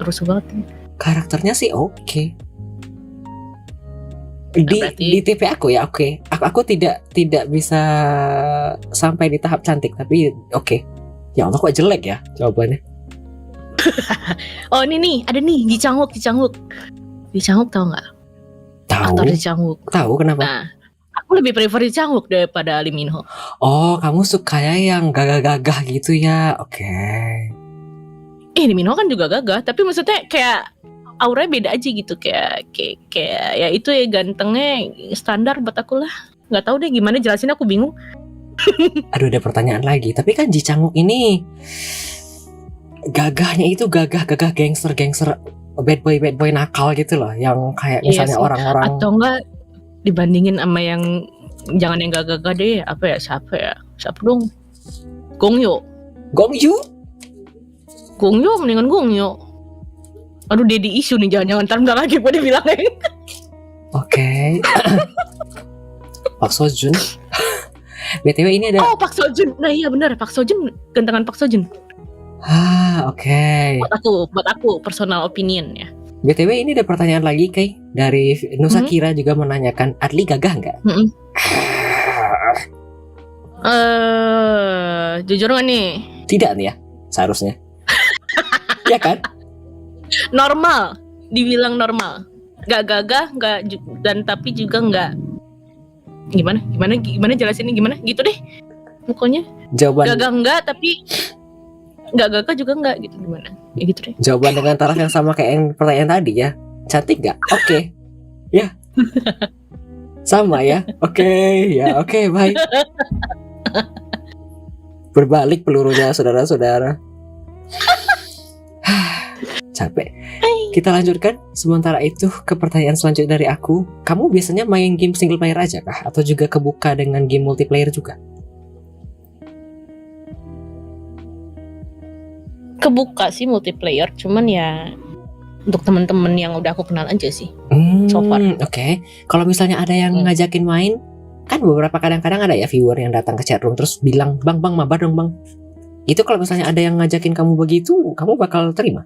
[SPEAKER 2] terus banget nih.
[SPEAKER 1] Karakternya sih oke.
[SPEAKER 2] Berarti
[SPEAKER 1] Di TV aku ya oke. Aku tidak bisa sampai di tahap cantik, tapi oke. Ya Allah, kok jelek ya jawabannya.
[SPEAKER 2] Oh ini nih, ada nih Ji Chang-wook. Ji Chang-wook tahu nggak? Aktor Ji Chang-wook.
[SPEAKER 1] Tahu kenapa?
[SPEAKER 2] Nah, aku lebih prefer Ji Chang-wook daripada Lee Min Ho.
[SPEAKER 1] Oh, kamu sukanya yang gagah-gagah gitu ya? Oke.
[SPEAKER 2] Lee Min Ho kan juga gagah, tapi maksudnya kayak auranya beda aja gitu, kayak ya itu ya, gantengnya standar buat aku lah. Nggak tahu deh gimana jelasin, aku bingung.
[SPEAKER 1] Aduh, ada pertanyaan lagi. Tapi kan Ji Chang-wook ini gagahnya itu gagah gangster bad boy nakal gitu loh, yang kayak misalnya orang-orang.
[SPEAKER 2] Atau enggak dibandingin sama yang jangan yang gagah deh, siapa dong? Gongyo mendingan Gongyo. Aduh, Daddy issue nih, jangan ntar lagi gue dibilangin.
[SPEAKER 1] Oke. Park Seo Joon. BTW ini ada.
[SPEAKER 2] Oh, Park Seo Joon. Nah iya benar, Park Seo Joon, gantengan Park Seo Joon.
[SPEAKER 1] Oke.
[SPEAKER 2] Buat aku personal opinion ya.
[SPEAKER 1] BTW ini ada pertanyaan lagi Kay dari Nusa Kira juga menanyakan, Adli gagah nggak?
[SPEAKER 2] Jujur gak nih?
[SPEAKER 1] Tidak nih ya, seharusnya. Ya kan?
[SPEAKER 2] Normal, dibilang normal. Gak gagah, dan tapi juga gak gimana jelasinnya gimana gitu deh. Pokoknya
[SPEAKER 1] Jawaban
[SPEAKER 2] gagah enggak, tapi gak gagah juga enggak gitu, gimana? Ya gitu deh.
[SPEAKER 1] jawaban dengan taraf yang sama kayak yang pertanyaan tadi ya. Cantik gak? Oke. Ya. Sama ya. Oke, ya oke, baik. Berbalik pelurunya saudara-saudara. Capek. Kita lanjutkan. Sementara itu ke pertanyaan selanjutnya dari aku. Kamu biasanya main game single player aja kah? Atau juga kebuka dengan game multiplayer juga?
[SPEAKER 2] Kebuka sih multiplayer, cuman ya untuk temen-temen yang udah aku kenal aja sih. So far.
[SPEAKER 1] Oke. Kalau misalnya ada yang ngajakin main, kan beberapa kadang-kadang ada ya viewer yang datang ke chatroom terus bilang, bang mabar dong bang. Itu kalau misalnya ada yang ngajakin kamu begitu, kamu bakal terima?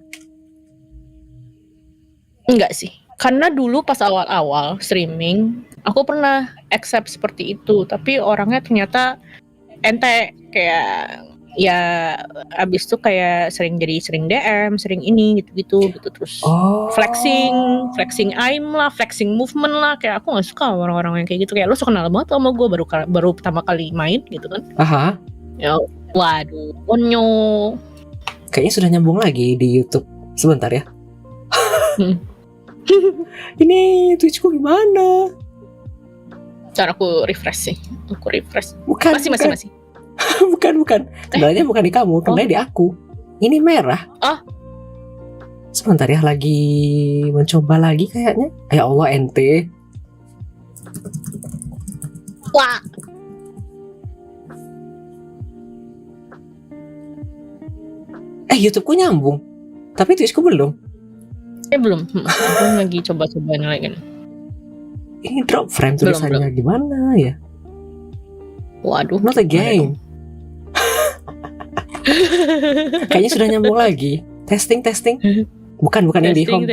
[SPEAKER 2] Enggak sih. Karena dulu pas awal-awal streaming, aku pernah accept seperti itu, tapi orangnya ternyata ente, kayak ya abis itu kayak sering DM, sering ini gitu terus flexing aim lah, flexing movement lah, kayak aku nggak suka orang-orang yang kayak gitu, kayak lo so kenal banget sama gue baru pertama kali main gitu kan.
[SPEAKER 1] Aha.
[SPEAKER 2] Ya waduh, onyo.
[SPEAKER 1] Kayaknya sudah nyambung lagi di YouTube. Sebentar ya. Ini Twitchku gimana?
[SPEAKER 2] Cara aku refresh sih,
[SPEAKER 1] Bukan.
[SPEAKER 2] Masih.
[SPEAKER 1] bukan. Kendalanya bukan di kamu, kendalanya di aku. Ini merah. Sebentar ya, lagi mencoba lagi kayaknya. Ya Allah, ente.
[SPEAKER 2] Wah.
[SPEAKER 1] YouTubeku nyambung, tapi Twitchku belum.
[SPEAKER 2] Belum. Aku lagi coba-coba lagi.
[SPEAKER 1] Ini drop frame tulisannya gimana ya?
[SPEAKER 2] Waduh.
[SPEAKER 1] Not a game. Kayaknya sudah nyambung lagi. Testing. Bukan yang di home.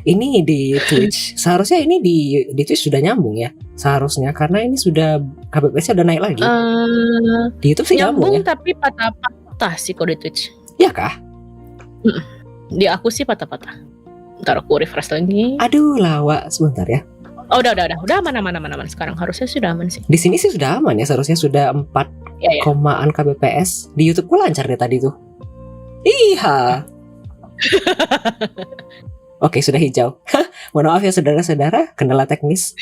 [SPEAKER 1] Ini di Twitch. Seharusnya ini di Twitch sudah nyambung ya. Seharusnya karena ini sudah KBPS udah naik lagi. Di YouTube sih nyambung ya.
[SPEAKER 2] Tapi patah-patah sih kalau di Twitch.
[SPEAKER 1] Ya kah?
[SPEAKER 2] Di aku sih patah-patah. Ntar aku refresh lagi.
[SPEAKER 1] Aduh lawak, sebentar ya.
[SPEAKER 2] Oh udah aman sekarang, harusnya sudah aman sih.
[SPEAKER 1] Di sini sih sudah aman ya, seharusnya sudah 4 komaan kbps. Di YouTubeku lancar deh tadi tuh. Iya. Oke, sudah hijau. Mohon maaf ya saudara-saudara, kendala teknis.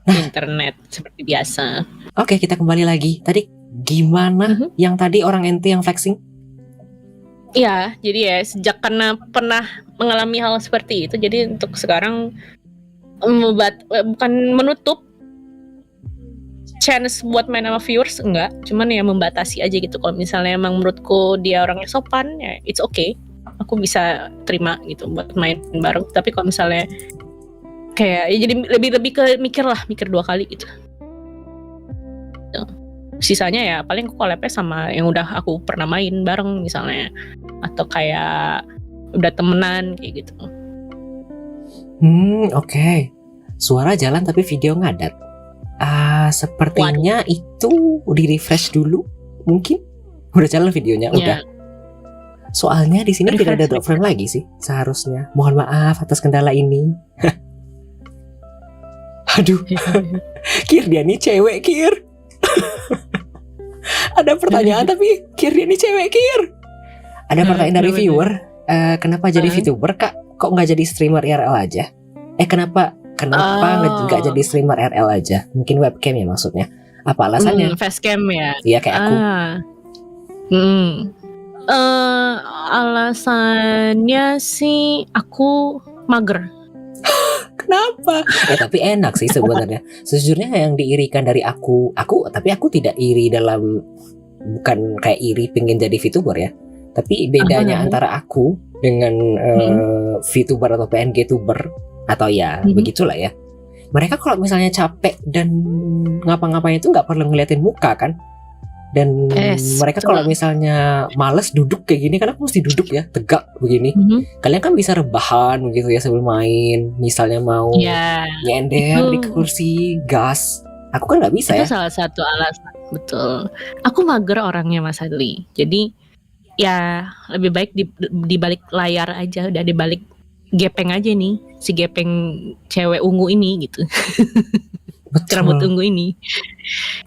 [SPEAKER 2] Internet seperti biasa.
[SPEAKER 1] Oke, kita kembali lagi. Tadi gimana yang tadi orang ente yang flexing?
[SPEAKER 2] Iya, jadi ya sejak karena pernah mengalami hal seperti itu, jadi untuk sekarang bukan menutup chance buat main sama viewers, enggak, cuman ya membatasi aja gitu. Kalau misalnya emang menurutku dia orangnya sopan, ya it's okay, aku bisa terima gitu buat main bareng. Tapi kalau misalnya kayak ya jadi lebih ke mikir 2 kali gitu. Sisanya ya paling aku collab sama yang udah aku pernah main bareng misalnya, atau kayak udah temenan kayak gitu.
[SPEAKER 1] Oke. Suara jalan tapi video ngadat. Sepertinya itu di refresh dulu. Mungkin udah jalan videonya, udah. Soalnya di sini tidak ada drop frame lagi sih seharusnya. Mohon maaf atas kendala ini. Aduh. Kir, dia nih cewek, Kir. Ada pertanyaan tapi Kir, dia nih cewek, Kir. Ada pertanyaan dari viewer, kenapa jadi VTuber kak? Kok nggak jadi streamer IRL aja? Kenapa nggak jadi streamer IRL aja? Mungkin webcam ya maksudnya. Apa alasannya?
[SPEAKER 2] Facecam ya?
[SPEAKER 1] Iya kayak aku.
[SPEAKER 2] Alasannya sih aku mager.
[SPEAKER 1] Kenapa? Tapi enak sih sebenarnya. Sejujurnya yang diirikan dari aku tapi aku tidak iri dalam, bukan kayak iri pengen jadi VTuber ya. Tapi bedanya antara aku dengan VTuber atau PNG tuber atau ya begitulah ya. Mereka kalau misalnya capek dan ngapa-ngapain itu nggak perlu ngeliatin muka kan. Dan mereka kalau misalnya males duduk kayak gini, kan aku mesti duduk ya, tegak begini. Kalian kan bisa rebahan begitu ya sebelum main. Misalnya mau nyender di kursi, gas, Aku kan nggak bisa
[SPEAKER 2] Itu
[SPEAKER 1] ya.
[SPEAKER 2] salah satu alasan, betul. Aku mager orangnya Mas Adli. Jadi ya lebih baik di balik layar aja, udah di balik gepeng aja nih, si gepeng cewek ungu ini gitu. Rambut
[SPEAKER 1] Betul.
[SPEAKER 2] ungu ini.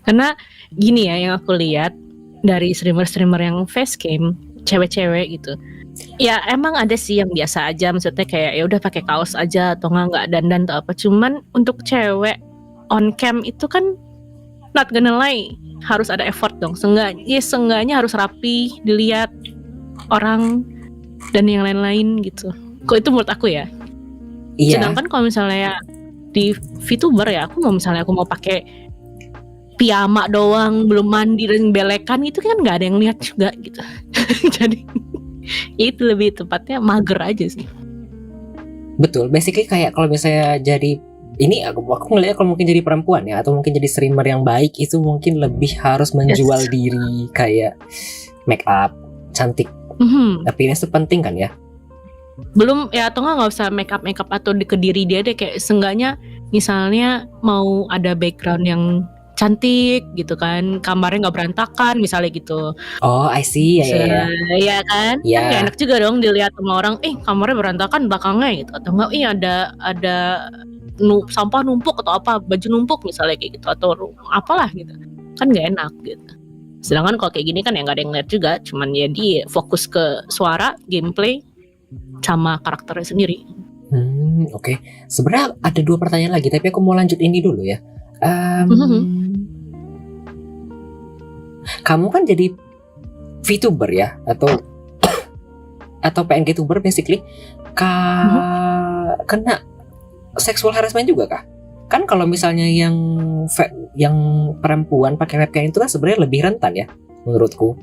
[SPEAKER 2] Karena gini ya yang aku lihat dari streamer-streamer yang facecam, cewek-cewek gitu. Ya emang ada sih yang biasa aja, maksudnya kayak ya udah pakai kaos aja atau nggak dandan atau apa. Cuman untuk cewek on cam itu kan not gonna lie, harus ada effort dong. Seenggaknya harus rapi dilihat orang dan yang lain-lain gitu. Kok itu menurut aku ya.
[SPEAKER 1] Iya.
[SPEAKER 2] Sedangkan kalau misalnya di VTuber ya, aku mau pakai piyama doang, belum mandi dan belekan itu kan nggak ada yang lihat juga gitu. Jadi itu lebih tepatnya mager aja sih.
[SPEAKER 1] Betul, basically kayak kalau misalnya jadi ini aku ngeliat kalau mungkin jadi perempuan ya atau mungkin jadi streamer yang baik itu mungkin lebih harus menjual diri kayak make up, cantik. Appearance itu penting kan ya?
[SPEAKER 2] Belum ya atau nggak usah make up atau ke diri dia deh, kayak seenggaknya misalnya mau ada background yang cantik gitu kan, kamarnya nggak berantakan misalnya gitu.
[SPEAKER 1] Oh, I see. Ya.
[SPEAKER 2] Ya kan?
[SPEAKER 1] Ya.
[SPEAKER 2] Kan gak enak juga dong dilihat sama orang, kamarnya berantakan belakangnya gitu, atau enggak ada sampah numpuk atau apa, baju numpuk misalnya kayak gitu atau apalah gitu. Kan gak enak gitu. Sedangkan kalau kayak gini kan ya gak ada yang lihat juga, cuman ya dia fokus ke suara, gameplay sama karakternya sendiri.
[SPEAKER 1] Oke. Sebenarnya ada 2 pertanyaan lagi, tapi aku mau lanjut ini dulu ya. Kamu kan jadi VTuber ya atau PNG tuber basically kena sexual harassment juga kah? Kan kalau misalnya yang perempuan pakai webcam itu kan sebenarnya lebih rentan ya menurutku.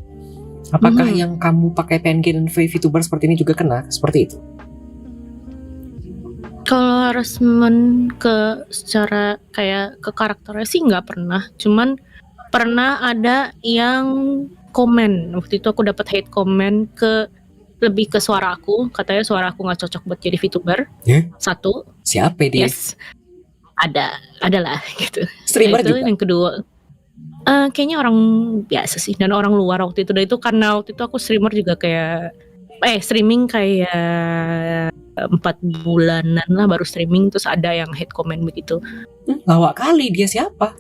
[SPEAKER 1] Apakah yang kamu pakai PNG dan VTuber seperti ini juga kena seperti itu?
[SPEAKER 2] Kalau harassment secara kayak ke karakternya sih nggak pernah. Cuman pernah ada yang komen. Waktu itu aku dapat hate comment lebih ke suara aku. Katanya suara aku nggak cocok buat jadi VTuber. Satu.
[SPEAKER 1] Siapa dia?
[SPEAKER 2] Yes. Adalah gitu.
[SPEAKER 1] Streamer
[SPEAKER 2] itu
[SPEAKER 1] juga.
[SPEAKER 2] Yang kedua, kayaknya orang biasa sih dan orang luar waktu itu. Dan itu karena waktu itu aku streamer juga kayak streaming kayak 4 bulanan lah baru streaming, terus ada yang hate comment begitu.
[SPEAKER 1] Lawak kali, dia siapa?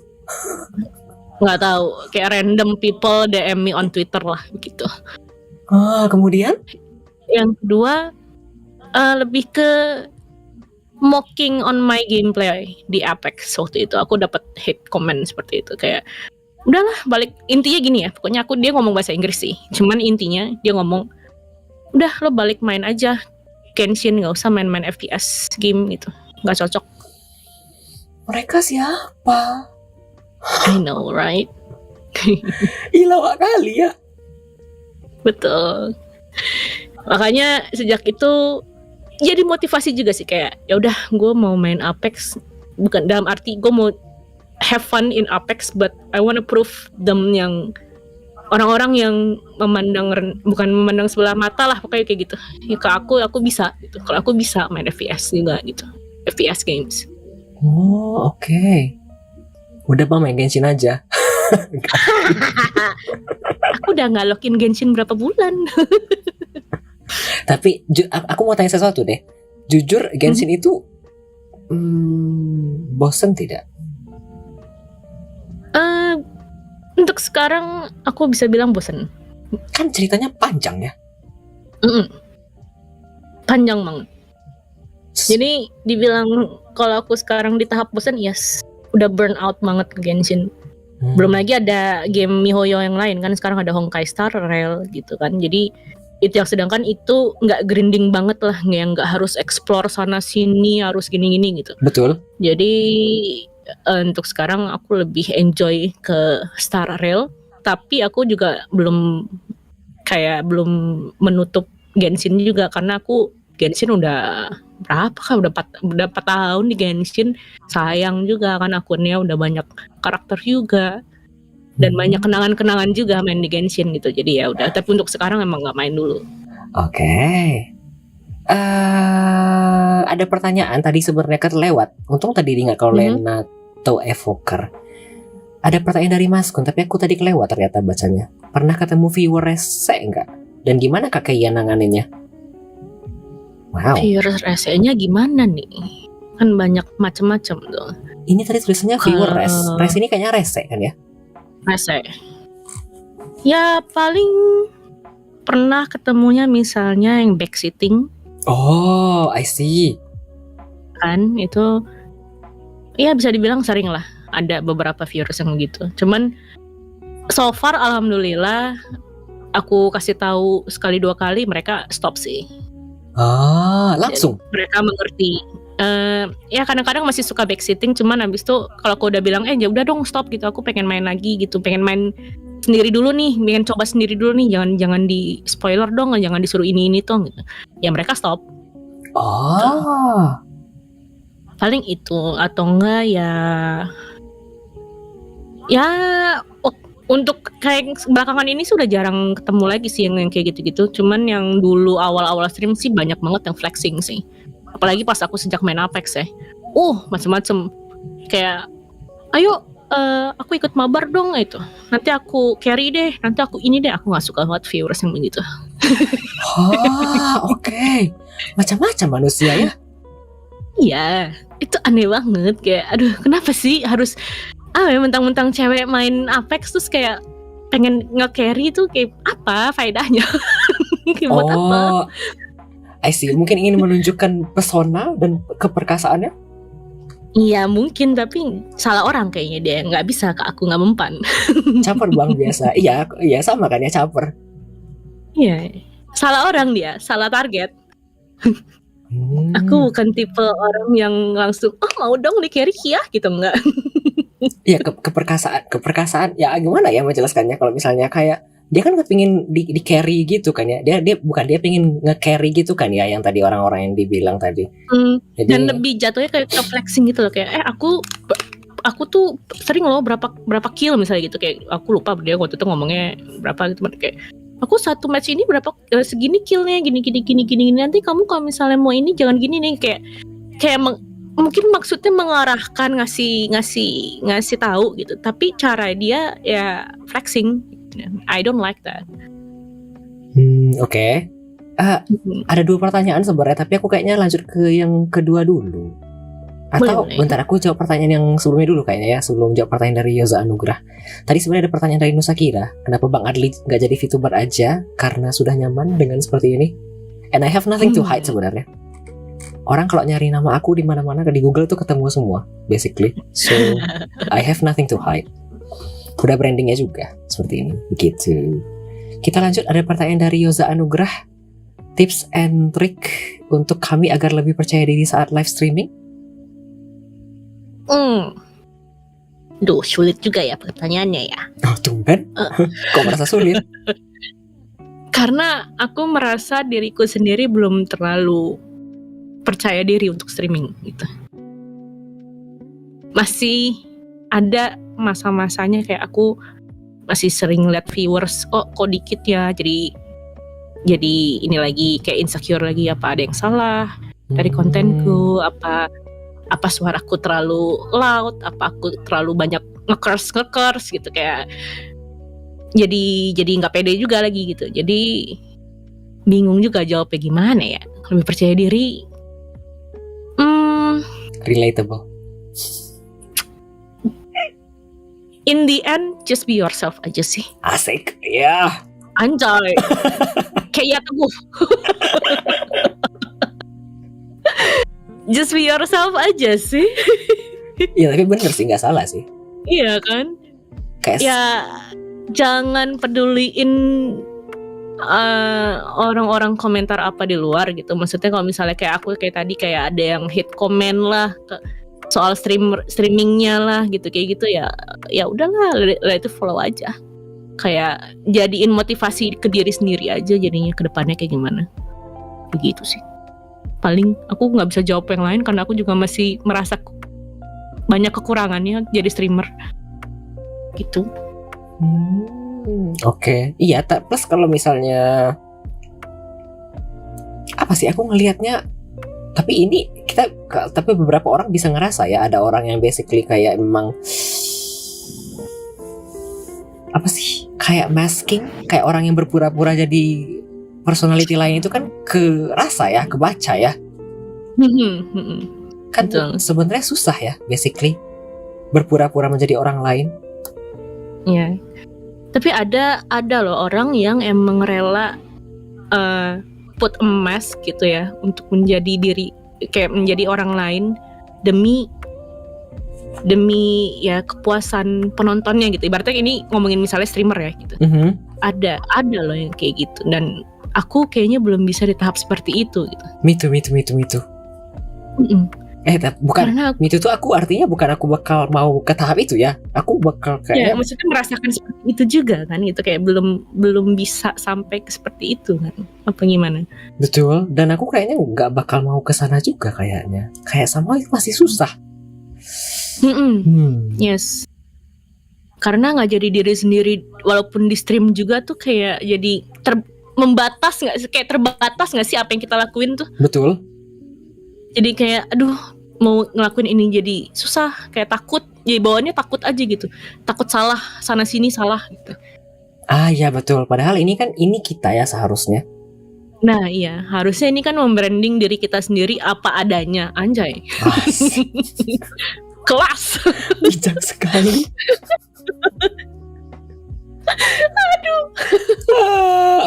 [SPEAKER 2] Nggak tahu, kayak random people DM me on Twitter lah begitu.
[SPEAKER 1] Kemudian?
[SPEAKER 2] Yang kedua lebih ke mocking on my gameplay di Apex. Waktu itu aku dapat hate comment seperti itu, kayak udahlah balik, intinya gini ya, pokoknya dia ngomong bahasa Inggris sih, cuman intinya dia ngomong udah lo balik main aja Genshin, nggak usah main-main FPS game gitu, nggak cocok.
[SPEAKER 1] Mereka siapa?
[SPEAKER 2] I know right.
[SPEAKER 1] Lawak kali ya.
[SPEAKER 2] Betul. Makanya sejak itu jadi motivasi juga sih, kayak ya udah gue mau main Apex, bukan dalam arti gue mau have fun in Apex, but I wanna prove them yang orang-orang yang bukan memandang sebelah mata lah, pokoknya kayak gitu. Ya ke aku bisa gitu. Kalau aku bisa main FPS juga gitu. FPS games.
[SPEAKER 1] Oh, oke. Udah Bang, main Genshin aja.
[SPEAKER 2] Aku udah nggak login Genshin berapa bulan.
[SPEAKER 1] Tapi aku mau tanya sesuatu deh. Jujur Genshin itu bosen tidak?
[SPEAKER 2] Untuk sekarang aku bisa bilang bosen.
[SPEAKER 1] Kan ceritanya panjang ya.
[SPEAKER 2] Panjang banget. Jadi dibilang kalau aku sekarang di tahap bosen, yes, udah burn out banget ke Genshin. Belum lagi ada game MiHoYo yang lain kan, sekarang ada Honkai Star Rail gitu kan. Jadi itu yang, sedangkan itu nggak grinding banget lah, yang nggak harus explore sana sini, harus gini-gini gitu.
[SPEAKER 1] Betul.
[SPEAKER 2] Jadi untuk sekarang aku lebih enjoy ke Star Rail, tapi aku juga belum menutup Genshin juga, karena aku Genshin udah berapa kan, udah 4 tahun di Genshin. Sayang juga kan, akunnya udah banyak karakter juga dan banyak kenangan-kenangan juga main di Genshin gitu. Jadi ya udah, tapi untuk sekarang emang nggak main dulu.
[SPEAKER 1] Oke. Ada pertanyaan tadi sebenarnya kelewat. Untung tadi ingat kalau Lena atau Evoker. Ada pertanyaan dari Mas Kun, tapi aku tadi kelewat ternyata bacanya. Pernah ketemu viewer rese enggak? Dan gimana Kak Kaya nanganinnya? Wow.
[SPEAKER 2] Viewer rese-nya gimana nih? Kan banyak macam-macam tuh.
[SPEAKER 1] Ini tadi tulisannya viewer res. Res ini kayaknya rese kan ya?
[SPEAKER 2] Rese. Ya paling pernah ketemunya misalnya yang backseating
[SPEAKER 1] Oh, I see.
[SPEAKER 2] kan, itu ya bisa dibilang sering lah ada beberapa viewers yang gitu. Cuman so far alhamdulillah aku kasih tahu sekali dua kali mereka stop sih.
[SPEAKER 1] Langsung.
[SPEAKER 2] Mereka mengerti. Ya kadang-kadang masih suka backseating, cuman habis itu kalau aku udah bilang ya udah dong stop gitu, aku pengen main lagi gitu, pengen main sendiri dulu nih, pengen coba sendiri dulu nih, jangan di spoiler dong, jangan disuruh ini toh gitu. Ya mereka stop.
[SPEAKER 1] Oh.
[SPEAKER 2] Paling itu, atau enggak ya untuk kayak belakangan ini sudah jarang ketemu lagi sih yang kayak gitu-gitu. Cuman yang dulu awal-awal stream sih banyak banget yang flexing sih. Apalagi pas aku sejak main Apex ya. Macem-macem. Kayak, ayo aku ikut mabar dong itu. Nanti aku carry deh, nanti aku ini deh. Aku gak suka banget viewers yang begitu.
[SPEAKER 1] Oke. Macam-macam manusia ya.
[SPEAKER 2] Iya, itu aneh banget. Kayak, aduh kenapa sih harus mentang-mentang cewek main Apex terus kayak pengen nge-carry tuh kayak apa faedahnya? Kayak buat apa?
[SPEAKER 1] I see. Mungkin ingin menunjukkan pesona dan keperkasaannya.
[SPEAKER 2] Iya mungkin, tapi salah orang kayaknya dia. Nggak bisa, aku nggak mempan.
[SPEAKER 1] Caper bang biasa. Iya sama kan ya, caper.
[SPEAKER 2] Iya, salah orang dia, salah target. Aku bukan tipe orang yang langsung mau dong di carry ya gitu, enggak.
[SPEAKER 1] Iya, keperkasaan ya gimana ya menjelaskannya, kalau misalnya kayak dia kan kepingin di carry gitu kan ya, dia pengen nge-carry gitu kan ya, yang tadi orang-orang yang dibilang tadi. Jadi,
[SPEAKER 2] dan lebih jatuhnya kayak ke flexing gitu loh, kayak aku tuh sering loh berapa kill misalnya gitu, kayak aku lupa dia waktu itu ngomongnya berapa gitu, kayak aku satu match ini berapa segini killnya, gini nanti kamu kalau misalnya mau ini jangan gini nih, kayak mungkin maksudnya mengarahkan, ngasih tahu gitu, tapi cara dia ya flexing. I don't like that.
[SPEAKER 1] Oke. Ada 2 pertanyaan sebenarnya, tapi aku kayaknya lanjut ke yang kedua dulu. Atau
[SPEAKER 2] Boleh.
[SPEAKER 1] bentar, aku jawab pertanyaan yang sebelumnya dulu kayaknya ya, sebelum jawab pertanyaan dari Yoza Anugrah. Tadi sebenarnya ada pertanyaan dari Nusa Kira, kenapa Bang Adli nggak jadi VTuber aja karena sudah nyaman dengan seperti ini? And I have nothing to hide sebenarnya. Orang kalau nyari nama aku di mana-mana di Google tuh ketemu semua, basically. So I have nothing to hide. Udah brandingnya juga seperti ini, begitu. Kita lanjut, ada pertanyaan dari Yoza Anugrah. Tips and trick untuk kami agar lebih percaya diri saat live streaming?
[SPEAKER 2] Duh, sulit juga ya pertanyaannya ya.
[SPEAKER 1] Oh, tumben. Kok merasa sulit?
[SPEAKER 2] Karena aku merasa diriku sendiri belum terlalu percaya diri untuk streaming gitu. Masih ada masa-masanya kayak aku masih sering lihat viewers kok dikit ya, jadi ini lagi kayak insecure lagi, apa ada yang salah dari kontenku, apa suaraku terlalu loud, apa aku terlalu banyak nge-curse gitu, kayak jadi nggak pede juga lagi gitu. Jadi bingung juga jawabnya gimana ya, lebih percaya diri.
[SPEAKER 1] Relatable.
[SPEAKER 2] In the end, just be yourself aja sih.
[SPEAKER 1] Asik, ya.
[SPEAKER 2] Anjay. Kayak Teguh. Just be yourself aja sih.
[SPEAKER 1] Iya, tapi bener sih, nggak salah sih.
[SPEAKER 2] Iya kan?
[SPEAKER 1] Kayak
[SPEAKER 2] Ya jangan peduliin orang-orang komentar apa di luar gitu. Maksudnya kalau misalnya kayak aku kayak tadi kayak ada yang hate comment lah soal streamingnya lah gitu, kayak gitu ya udahlah, let itu follow aja. Kayak jadiin motivasi ke diri sendiri aja jadinya ke depannya kayak gimana. Begitu sih. Paling aku nggak bisa jawab yang lain karena aku juga masih merasa banyak kekurangannya jadi streamer gitu.
[SPEAKER 1] Oke. Iya, plus kalau misalnya apa sih, aku ngelihatnya, tapi beberapa orang bisa ngerasa ya, ada orang yang basically kayak memang apa sih, kayak masking, kayak orang yang berpura-pura jadi personality lain itu kan kerasa ya, kebaca ya. Kan
[SPEAKER 2] Betul.
[SPEAKER 1] sebenarnya susah ya, basically berpura-pura menjadi orang lain.
[SPEAKER 2] Iya. Tapi ada loh orang yang emang rela put a mask gitu ya untuk menjadi diri, kayak menjadi orang lain demi ya kepuasan penontonnya gitu. Ibaratnya ini ngomongin misalnya streamer ya gitu. Ada loh yang kayak gitu, dan aku kayaknya belum bisa di tahap seperti itu gitu.
[SPEAKER 1] Me too. Bukan
[SPEAKER 2] Karena
[SPEAKER 1] me too tuh aku artinya bukan aku bakal mau ke tahap itu ya. Aku bakal
[SPEAKER 2] ya
[SPEAKER 1] kayak
[SPEAKER 2] maksudnya merasakan seperti itu juga kan gitu, kayak belum bisa sampai ke seperti itu kan, apa gimana?
[SPEAKER 1] betul, dan aku kayaknya nggak bakal mau ke sana juga kayaknya. Kayak sama itu masih susah.
[SPEAKER 2] Yes. Karena nggak jadi diri sendiri, walaupun di stream juga tuh kayak jadi membatas nggak sih, kayak terbatas nggak sih apa yang kita lakuin tuh.
[SPEAKER 1] Betul.
[SPEAKER 2] Jadi kayak aduh mau ngelakuin ini jadi susah, kayak takut, jadi bawaannya takut aja gitu, takut salah sana sini salah gitu.
[SPEAKER 1] Ya betul, padahal ini kita ya seharusnya.
[SPEAKER 2] Nah iya, harusnya ini kan membranding diri kita sendiri apa adanya, anjay. Kelas.
[SPEAKER 1] Bijak sekali.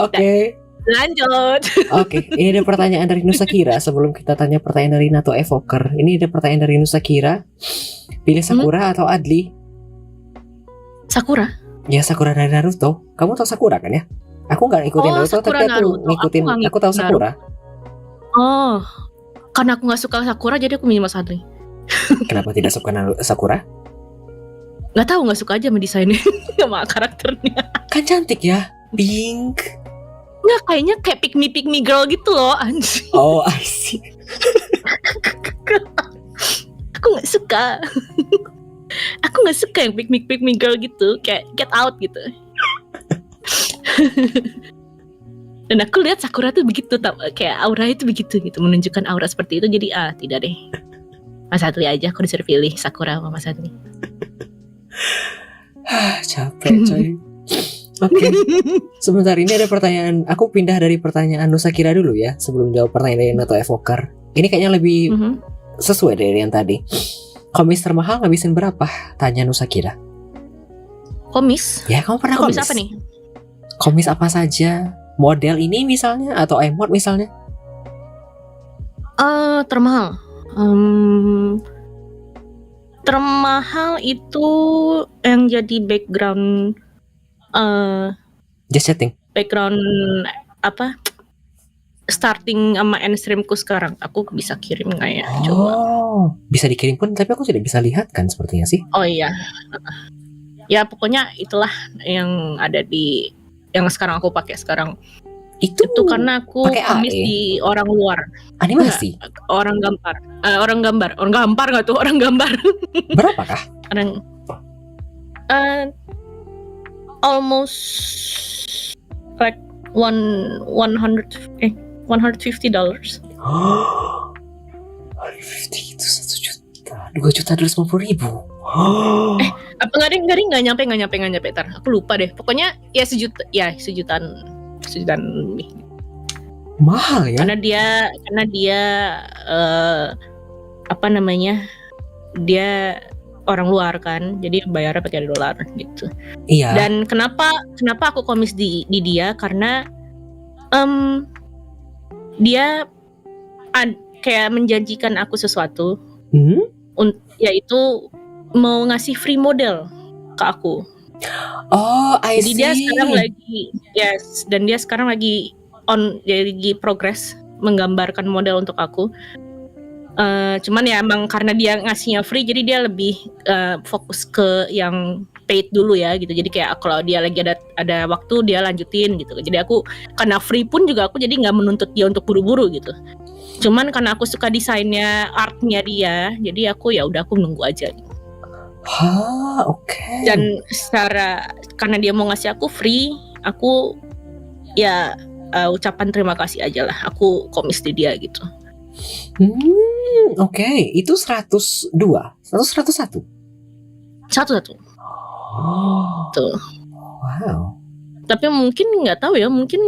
[SPEAKER 1] Oke.
[SPEAKER 2] Lanjut.
[SPEAKER 1] Oke, ini ada pertanyaan dari Nusa Kira. Sebelum kita tanya pertanyaan dari Nato Evoker, ini ada pertanyaan dari Nusa Kira. Pilih Sakura atau Adli?
[SPEAKER 2] Sakura.
[SPEAKER 1] Ya, Sakura dari Naruto. Kamu tahu Sakura kan ya? Aku nggak ngikutin Naruto,
[SPEAKER 2] Sakura
[SPEAKER 1] tapi aku
[SPEAKER 2] Naruto.
[SPEAKER 1] ngikutin. Aku tahu Sakura.
[SPEAKER 2] Oh, karena aku nggak suka Sakura jadi aku milih Mas Adli.
[SPEAKER 1] Kenapa tidak suka Sakura?
[SPEAKER 2] Nggak tahu, nggak suka aja sama desainnya, sama karakternya.
[SPEAKER 1] Kan cantik ya, pink.
[SPEAKER 2] Nggak, kayaknya kayak pick me girl gitu loh, anjir.
[SPEAKER 1] Oh, I see.
[SPEAKER 2] Aku nggak suka. Aku nggak suka yang pick me girl gitu, kayak get out gitu. Dan aku lihat Sakura tuh begitu, kayak aura itu begitu gitu, menunjukkan aura seperti itu. Jadi tidak deh, Mas Adli aja. Aku disuruh pilih Sakura sama Mas Adli.
[SPEAKER 1] Capek coy. Oke. Sebentar, ini ada pertanyaan. Aku pindah dari pertanyaan Nusa Kira dulu ya, sebelum jawab pertanyaan dari Nato Evoker. Ini kayaknya lebih sesuai dari yang tadi. Komis termahal ngabisin berapa? Tanya Nusa Kira.
[SPEAKER 2] Komis?
[SPEAKER 1] Ya, kamu pernah komis?
[SPEAKER 2] Komis apa nih?
[SPEAKER 1] Komis apa saja? Model ini misalnya, atau emote misalnya?
[SPEAKER 2] Termahal. Termahal itu yang jadi background
[SPEAKER 1] just setting.
[SPEAKER 2] Background apa? Starting sama end streamku sekarang. Aku bisa kirim nggak ya? Coba.
[SPEAKER 1] Bisa dikirim pun, tapi aku tidak bisa lihat kan sepertinya sih.
[SPEAKER 2] Oh iya. Ya pokoknya itulah yang ada di yang sekarang aku pakai sekarang.
[SPEAKER 1] Itu
[SPEAKER 2] karena aku komis di orang luar.
[SPEAKER 1] Animasi?
[SPEAKER 2] Orang gambar. Orang gambar nggak tuh? Orang gambar.
[SPEAKER 1] Berapakah?
[SPEAKER 2] Orang almost like $150. $150
[SPEAKER 1] itu 1 juta, 2 juta 250.000.
[SPEAKER 2] Apa nggak nyampe tar. Aku lupa deh. Pokoknya ya sejutaan lebih.
[SPEAKER 1] Mahal ya?
[SPEAKER 2] Karena dia apa namanya? Dia orang luar kan. Jadi bayarnya pakai dolar gitu.
[SPEAKER 1] Iya.
[SPEAKER 2] Dan kenapa aku komis di dia, karena dia kayak menjanjikan aku sesuatu. Yaitu mau ngasih free model ke aku.
[SPEAKER 1] Oh, I
[SPEAKER 2] Jadi
[SPEAKER 1] see.
[SPEAKER 2] dia sekarang lagi lagi progress menggambarkan model untuk aku. Cuman ya emang karena dia ngasihnya free, jadi dia lebih fokus ke yang paid dulu ya gitu. Jadi kayak kalau dia lagi ada waktu dia lanjutin gitu. Jadi aku karena free pun juga aku jadi nggak menuntut dia untuk buru-buru gitu. Cuman karena aku suka desainnya, artnya dia, jadi aku ya udah aku nunggu aja.
[SPEAKER 1] Oke.
[SPEAKER 2] Dan karena dia mau ngasih aku free, aku ya ucapan terima kasih aja lah. Aku komis di dia gitu.
[SPEAKER 1] Oke. Itu 102 atau 101?
[SPEAKER 2] 101.
[SPEAKER 1] Oh.
[SPEAKER 2] Tuh.
[SPEAKER 1] Wow.
[SPEAKER 2] Tapi mungkin nggak tahu ya, mungkin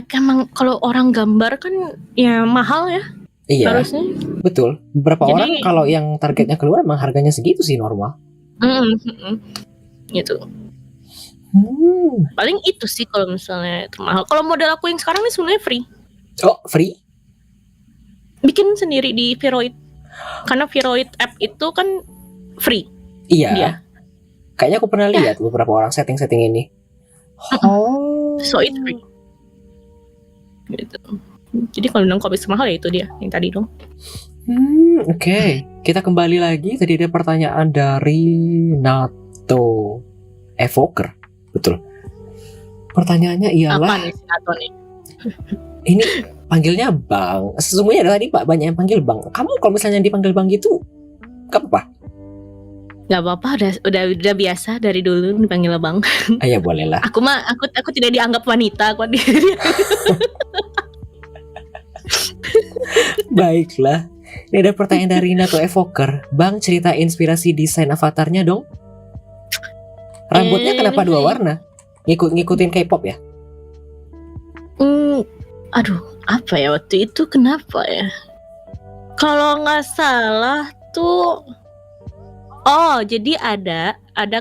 [SPEAKER 2] emang kalau orang gambar kan ya mahal ya
[SPEAKER 1] Iya,
[SPEAKER 2] harusnya.
[SPEAKER 1] betul. Beberapa
[SPEAKER 2] Jadi-
[SPEAKER 1] orang kalau yang targetnya keluar emang harganya segitu sih normal.
[SPEAKER 2] Gitu.
[SPEAKER 1] Hmm.
[SPEAKER 2] Paling itu sih kalau misalnya itu mahal. Kalau model aku yang sekarang ini sebenarnya free.
[SPEAKER 1] Oh, free?
[SPEAKER 2] Bikin sendiri di Viroid. Karena Viroid app itu kan free.
[SPEAKER 1] Iya.
[SPEAKER 2] Dia.
[SPEAKER 1] Kayaknya aku pernah lihat beberapa orang setting-setting ini. Oh.
[SPEAKER 2] So it's free. Gitu. Jadi kalau bilang kopi mahal ya itu dia yang tadi dong.
[SPEAKER 1] Oke. Kita kembali lagi. Tadi ada pertanyaan dari Nato Evoker. Betul. Pertanyaannya
[SPEAKER 2] Apa
[SPEAKER 1] ialah,
[SPEAKER 2] nih si Nato nih?
[SPEAKER 1] ini panggilnya Bang. Sesungguhnya tadi Pak banyak yang panggil Bang. Kamu kalau misalnya dipanggil Bang gitu, gak apa-apa?
[SPEAKER 2] Gak apa-apa, udah biasa dari dulu dipanggil abang.
[SPEAKER 1] Ya boleh lah.
[SPEAKER 2] Aku tidak dianggap wanita kok.
[SPEAKER 1] Baiklah. Ini ada pertanyaan dari Nato Evoker. Bang, cerita inspirasi desain avatarnya dong. Rambutnya kenapa dua warna? Ngikutin K-pop ya?
[SPEAKER 2] Aduh, apa ya waktu itu kenapa ya? Kalau nggak salah tuh, jadi ada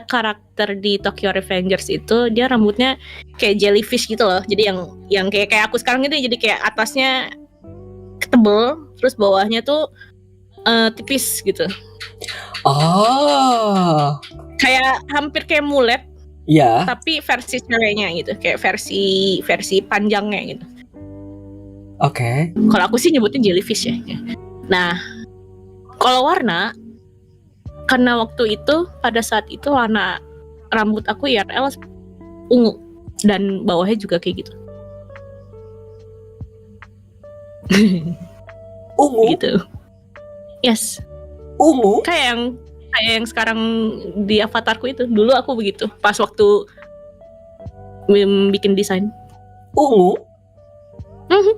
[SPEAKER 2] karakter di Tokyo Revengers itu dia rambutnya kayak jellyfish gitu loh. Jadi yang kayak aku sekarang gitu, jadi kayak atasnya tebel, terus bawahnya tuh tipis gitu.
[SPEAKER 1] Oh,
[SPEAKER 2] Kayak hampir kayak mulet,
[SPEAKER 1] ya.
[SPEAKER 2] tapi versi ceweknya gitu, kayak versi panjangnya gitu.
[SPEAKER 1] Oke.
[SPEAKER 2] Kalau aku sih nyebutnya jellyfish ya. Nah, kalau warna, karena waktu itu pada saat itu warna rambut aku IRL ungu dan bawahnya juga kayak gitu.
[SPEAKER 1] Ungu.
[SPEAKER 2] Gitu. Yes.
[SPEAKER 1] Ungu.
[SPEAKER 2] Kayak yang sekarang di avatarku itu. Dulu aku begitu pas waktu bikin desain.
[SPEAKER 1] Ungu.
[SPEAKER 2] Mhm.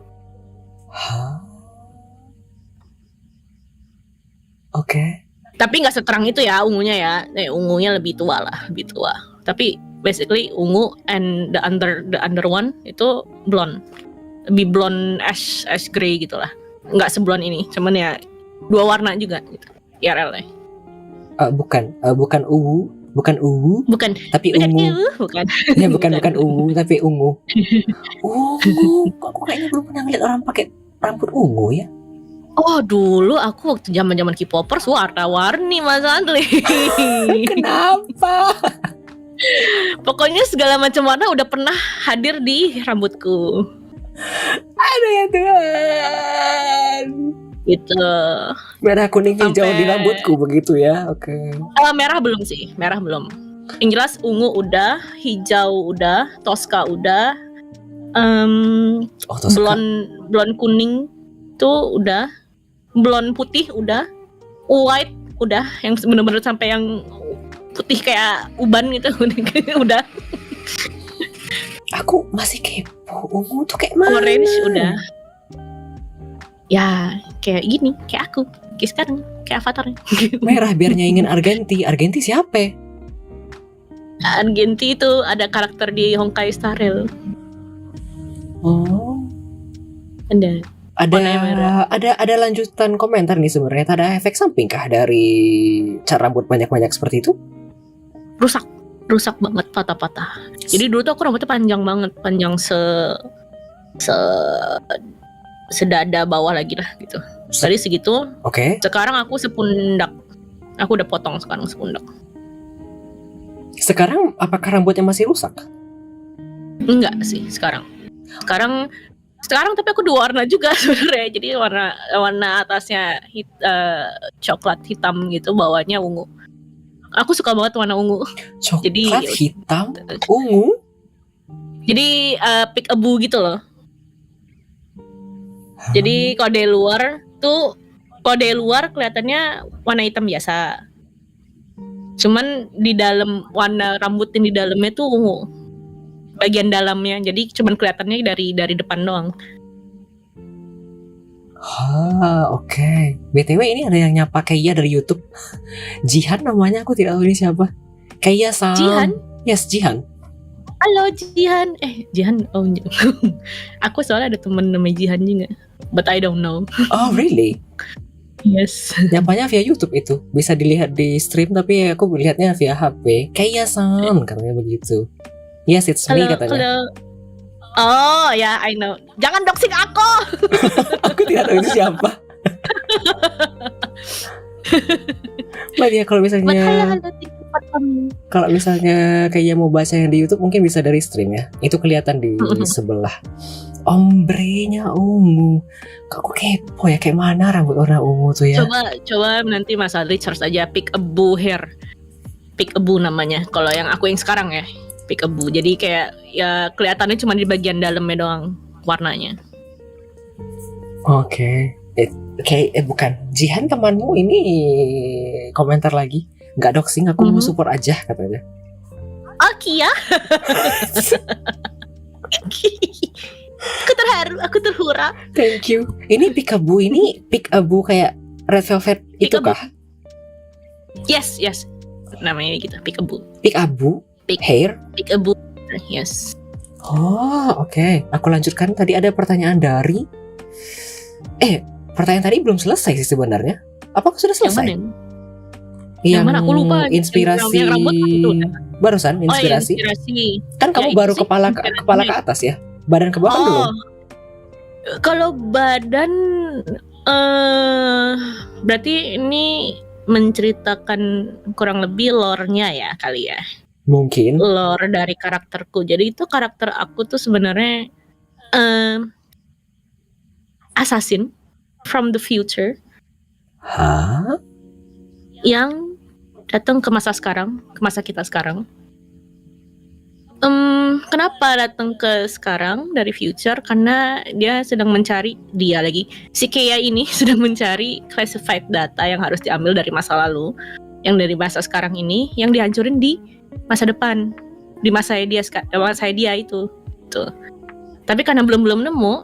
[SPEAKER 1] Hah? Oke.
[SPEAKER 2] Tapi nggak seterang itu ya ungunya ya. Ungunya lebih tua lah, lebih tua. Tapi basically ungu and the under one itu blonde. Lebih blonde ash gray gitulah. Nggak seblonde ini, cuman ya dua warna juga gitu. IRL-nya.
[SPEAKER 1] Bukan ungu,
[SPEAKER 2] Bukan.
[SPEAKER 1] tapi ungu.
[SPEAKER 2] Bukan.
[SPEAKER 1] Ya bukan ungu, tapi ungu. Ungu. Kok kayaknya belum pernah ngeliat orang pakai rambut ungu ya?
[SPEAKER 2] Oh, dulu aku waktu zaman-zaman K-popers warna-warni Mas Andli.
[SPEAKER 1] Kenapa?
[SPEAKER 2] Pokoknya segala macam warna udah pernah hadir di rambutku.
[SPEAKER 1] Aduh ya Tuhan.
[SPEAKER 2] Gitu.
[SPEAKER 1] Merah kuning hijau
[SPEAKER 2] Sampai-
[SPEAKER 1] di rambutku begitu ya. Oke.
[SPEAKER 2] Merah belum sih, merah belum. Yang jelas ungu udah, hijau udah, Tosca udah,
[SPEAKER 1] Oh, terus
[SPEAKER 2] blonde kuning tuh udah, blonde putih udah, white udah, yang bener-bener sampai yang putih kayak uban gitu udah,
[SPEAKER 1] aku masih kepo. Ungu tuh kayak mana?
[SPEAKER 2] orange udah. Ya kayak gini, kayak aku, kayak sekarang, kayak avatarnya.
[SPEAKER 1] Merah biar nyaingin Argenti. Argenti siapa?
[SPEAKER 2] Argenti itu ada karakter di Honkai Star Rail.
[SPEAKER 1] Oh.
[SPEAKER 2] Warnanya merah.
[SPEAKER 1] Ada lanjutan komentar nih sebenarnya. Ada efek samping kah dari cat rambut banyak-banyak seperti itu?
[SPEAKER 2] Rusak banget, patah-patah. Jadi dulu tuh aku rambutnya panjang banget, panjang sedada bawah lagi lah gitu. Tadi segitu.
[SPEAKER 1] Oke.
[SPEAKER 2] Sekarang aku sepundak. Aku udah potong sekarang sepundak.
[SPEAKER 1] Sekarang apakah rambutnya masih rusak?
[SPEAKER 2] Enggak sih sekarang. Sekarang tapi aku dua warna juga sebenarnya. Jadi warna atasnya coklat hitam gitu, bawahnya ungu. Aku suka banget warna ungu.
[SPEAKER 1] Coklat
[SPEAKER 2] Jadi-
[SPEAKER 1] hitam, ungu.
[SPEAKER 2] Jadi peek-a-boo gitu loh. Jadi kalau dari luar kelihatannya warna hitam biasa. Cuman di dalam warna rambut yang di dalamnya tuh ungu. Bagian dalamnya. Jadi cuman kelihatannya dari depan doang.
[SPEAKER 1] Oke. BTW ini ada yang nyapa Kaya dari YouTube. Jihan namanya, aku tidak tahu ini siapa. Kaya Sam.
[SPEAKER 2] Jihan?
[SPEAKER 1] Yes, Jihan.
[SPEAKER 2] Halo Jihan. Jihan. Oh, aku soalnya ada temen namanya Jihan juga. But I don't know.
[SPEAKER 1] Oh, really?
[SPEAKER 2] Yes.
[SPEAKER 1] Nyapanya via YouTube itu. Bisa dilihat di stream tapi aku lihatnya via HP. Kayak-san katanya begitu. Yes, it's me katanya.
[SPEAKER 2] Halo. Oh ya, I know. Jangan doxing aku.
[SPEAKER 1] Aku tidak tahu itu siapa. Mbak dia kalau misalnya kalau misalnya kayak mau baca yang di YouTube mungkin bisa dari stream ya. Itu kelihatan di sebelah. Ombrenya ungu. Kok aku kepo ya, kayak mana rambut orang ungu tuh ya?
[SPEAKER 2] Coba nanti Mas Adri search aja Peekaboo hair. Peekaboo namanya. Kalau yang aku yang sekarang ya, Peekaboo. Jadi kayak ya kelihatannya cuma di bagian dalamnya doang warnanya.
[SPEAKER 1] Oke. Bukan. Jihan temanmu ini komentar lagi. Nggak doxing, aku mau support aja katanya.
[SPEAKER 2] Oke ya. Aku terharu, aku terhura.
[SPEAKER 1] Thank you. Ini Peekaboo ini Peekaboo kayak Red Velvet itu kah?
[SPEAKER 2] Yes. Namanya gitu, Peekaboo.
[SPEAKER 1] Peekaboo hair?
[SPEAKER 2] Peekaboo. Yes.
[SPEAKER 1] Oh, oke. Aku lanjutkan. Tadi ada pertanyaan dari pertanyaan tadi belum selesai sih sebenarnya. Apakah sudah selesai?
[SPEAKER 2] Yang mana? Aku lupa.
[SPEAKER 1] Inspirasi.
[SPEAKER 2] Yang rambut itu.
[SPEAKER 1] Barusan inspirasi.
[SPEAKER 2] Oh, inspirasi.
[SPEAKER 1] Kan kamu baru kepala ke atas ya? Badan ke bawah belum?
[SPEAKER 2] Kalau badan berarti ini menceritakan kurang lebih lore-nya ya kali ya.
[SPEAKER 1] Mungkin.
[SPEAKER 2] Lore dari karakterku. Jadi itu karakter aku tuh sebenarnya assassin from the future.
[SPEAKER 1] Hah?
[SPEAKER 2] Yang datang ke masa sekarang, ke masa kita sekarang. Kenapa datang ke sekarang dari future? Karena dia sedang mencari, si Kea ini sedang mencari classified data yang harus diambil dari masa lalu, yang dari masa sekarang ini, yang dihancurin di masa depan, di masa dia itu. Tuh. Tapi karena belum nemu,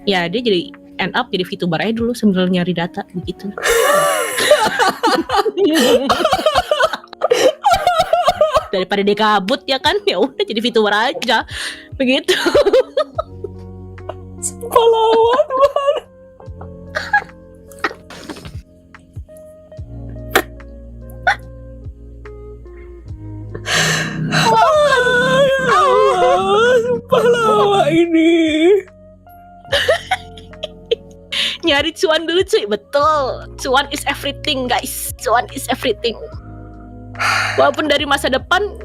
[SPEAKER 2] ya dia jadi end up jadi VTuber aja dulu sambil nyari data begitu. Daripada dia kabut ya kan, ya udah jadi VTuber aja begitu.
[SPEAKER 1] Pahlawan Tuhan. Pahlawan ini.
[SPEAKER 2] Nyari cuan dulu cuy, betul. Cuan is everything guys, cuan is everything. Walaupun dari masa depan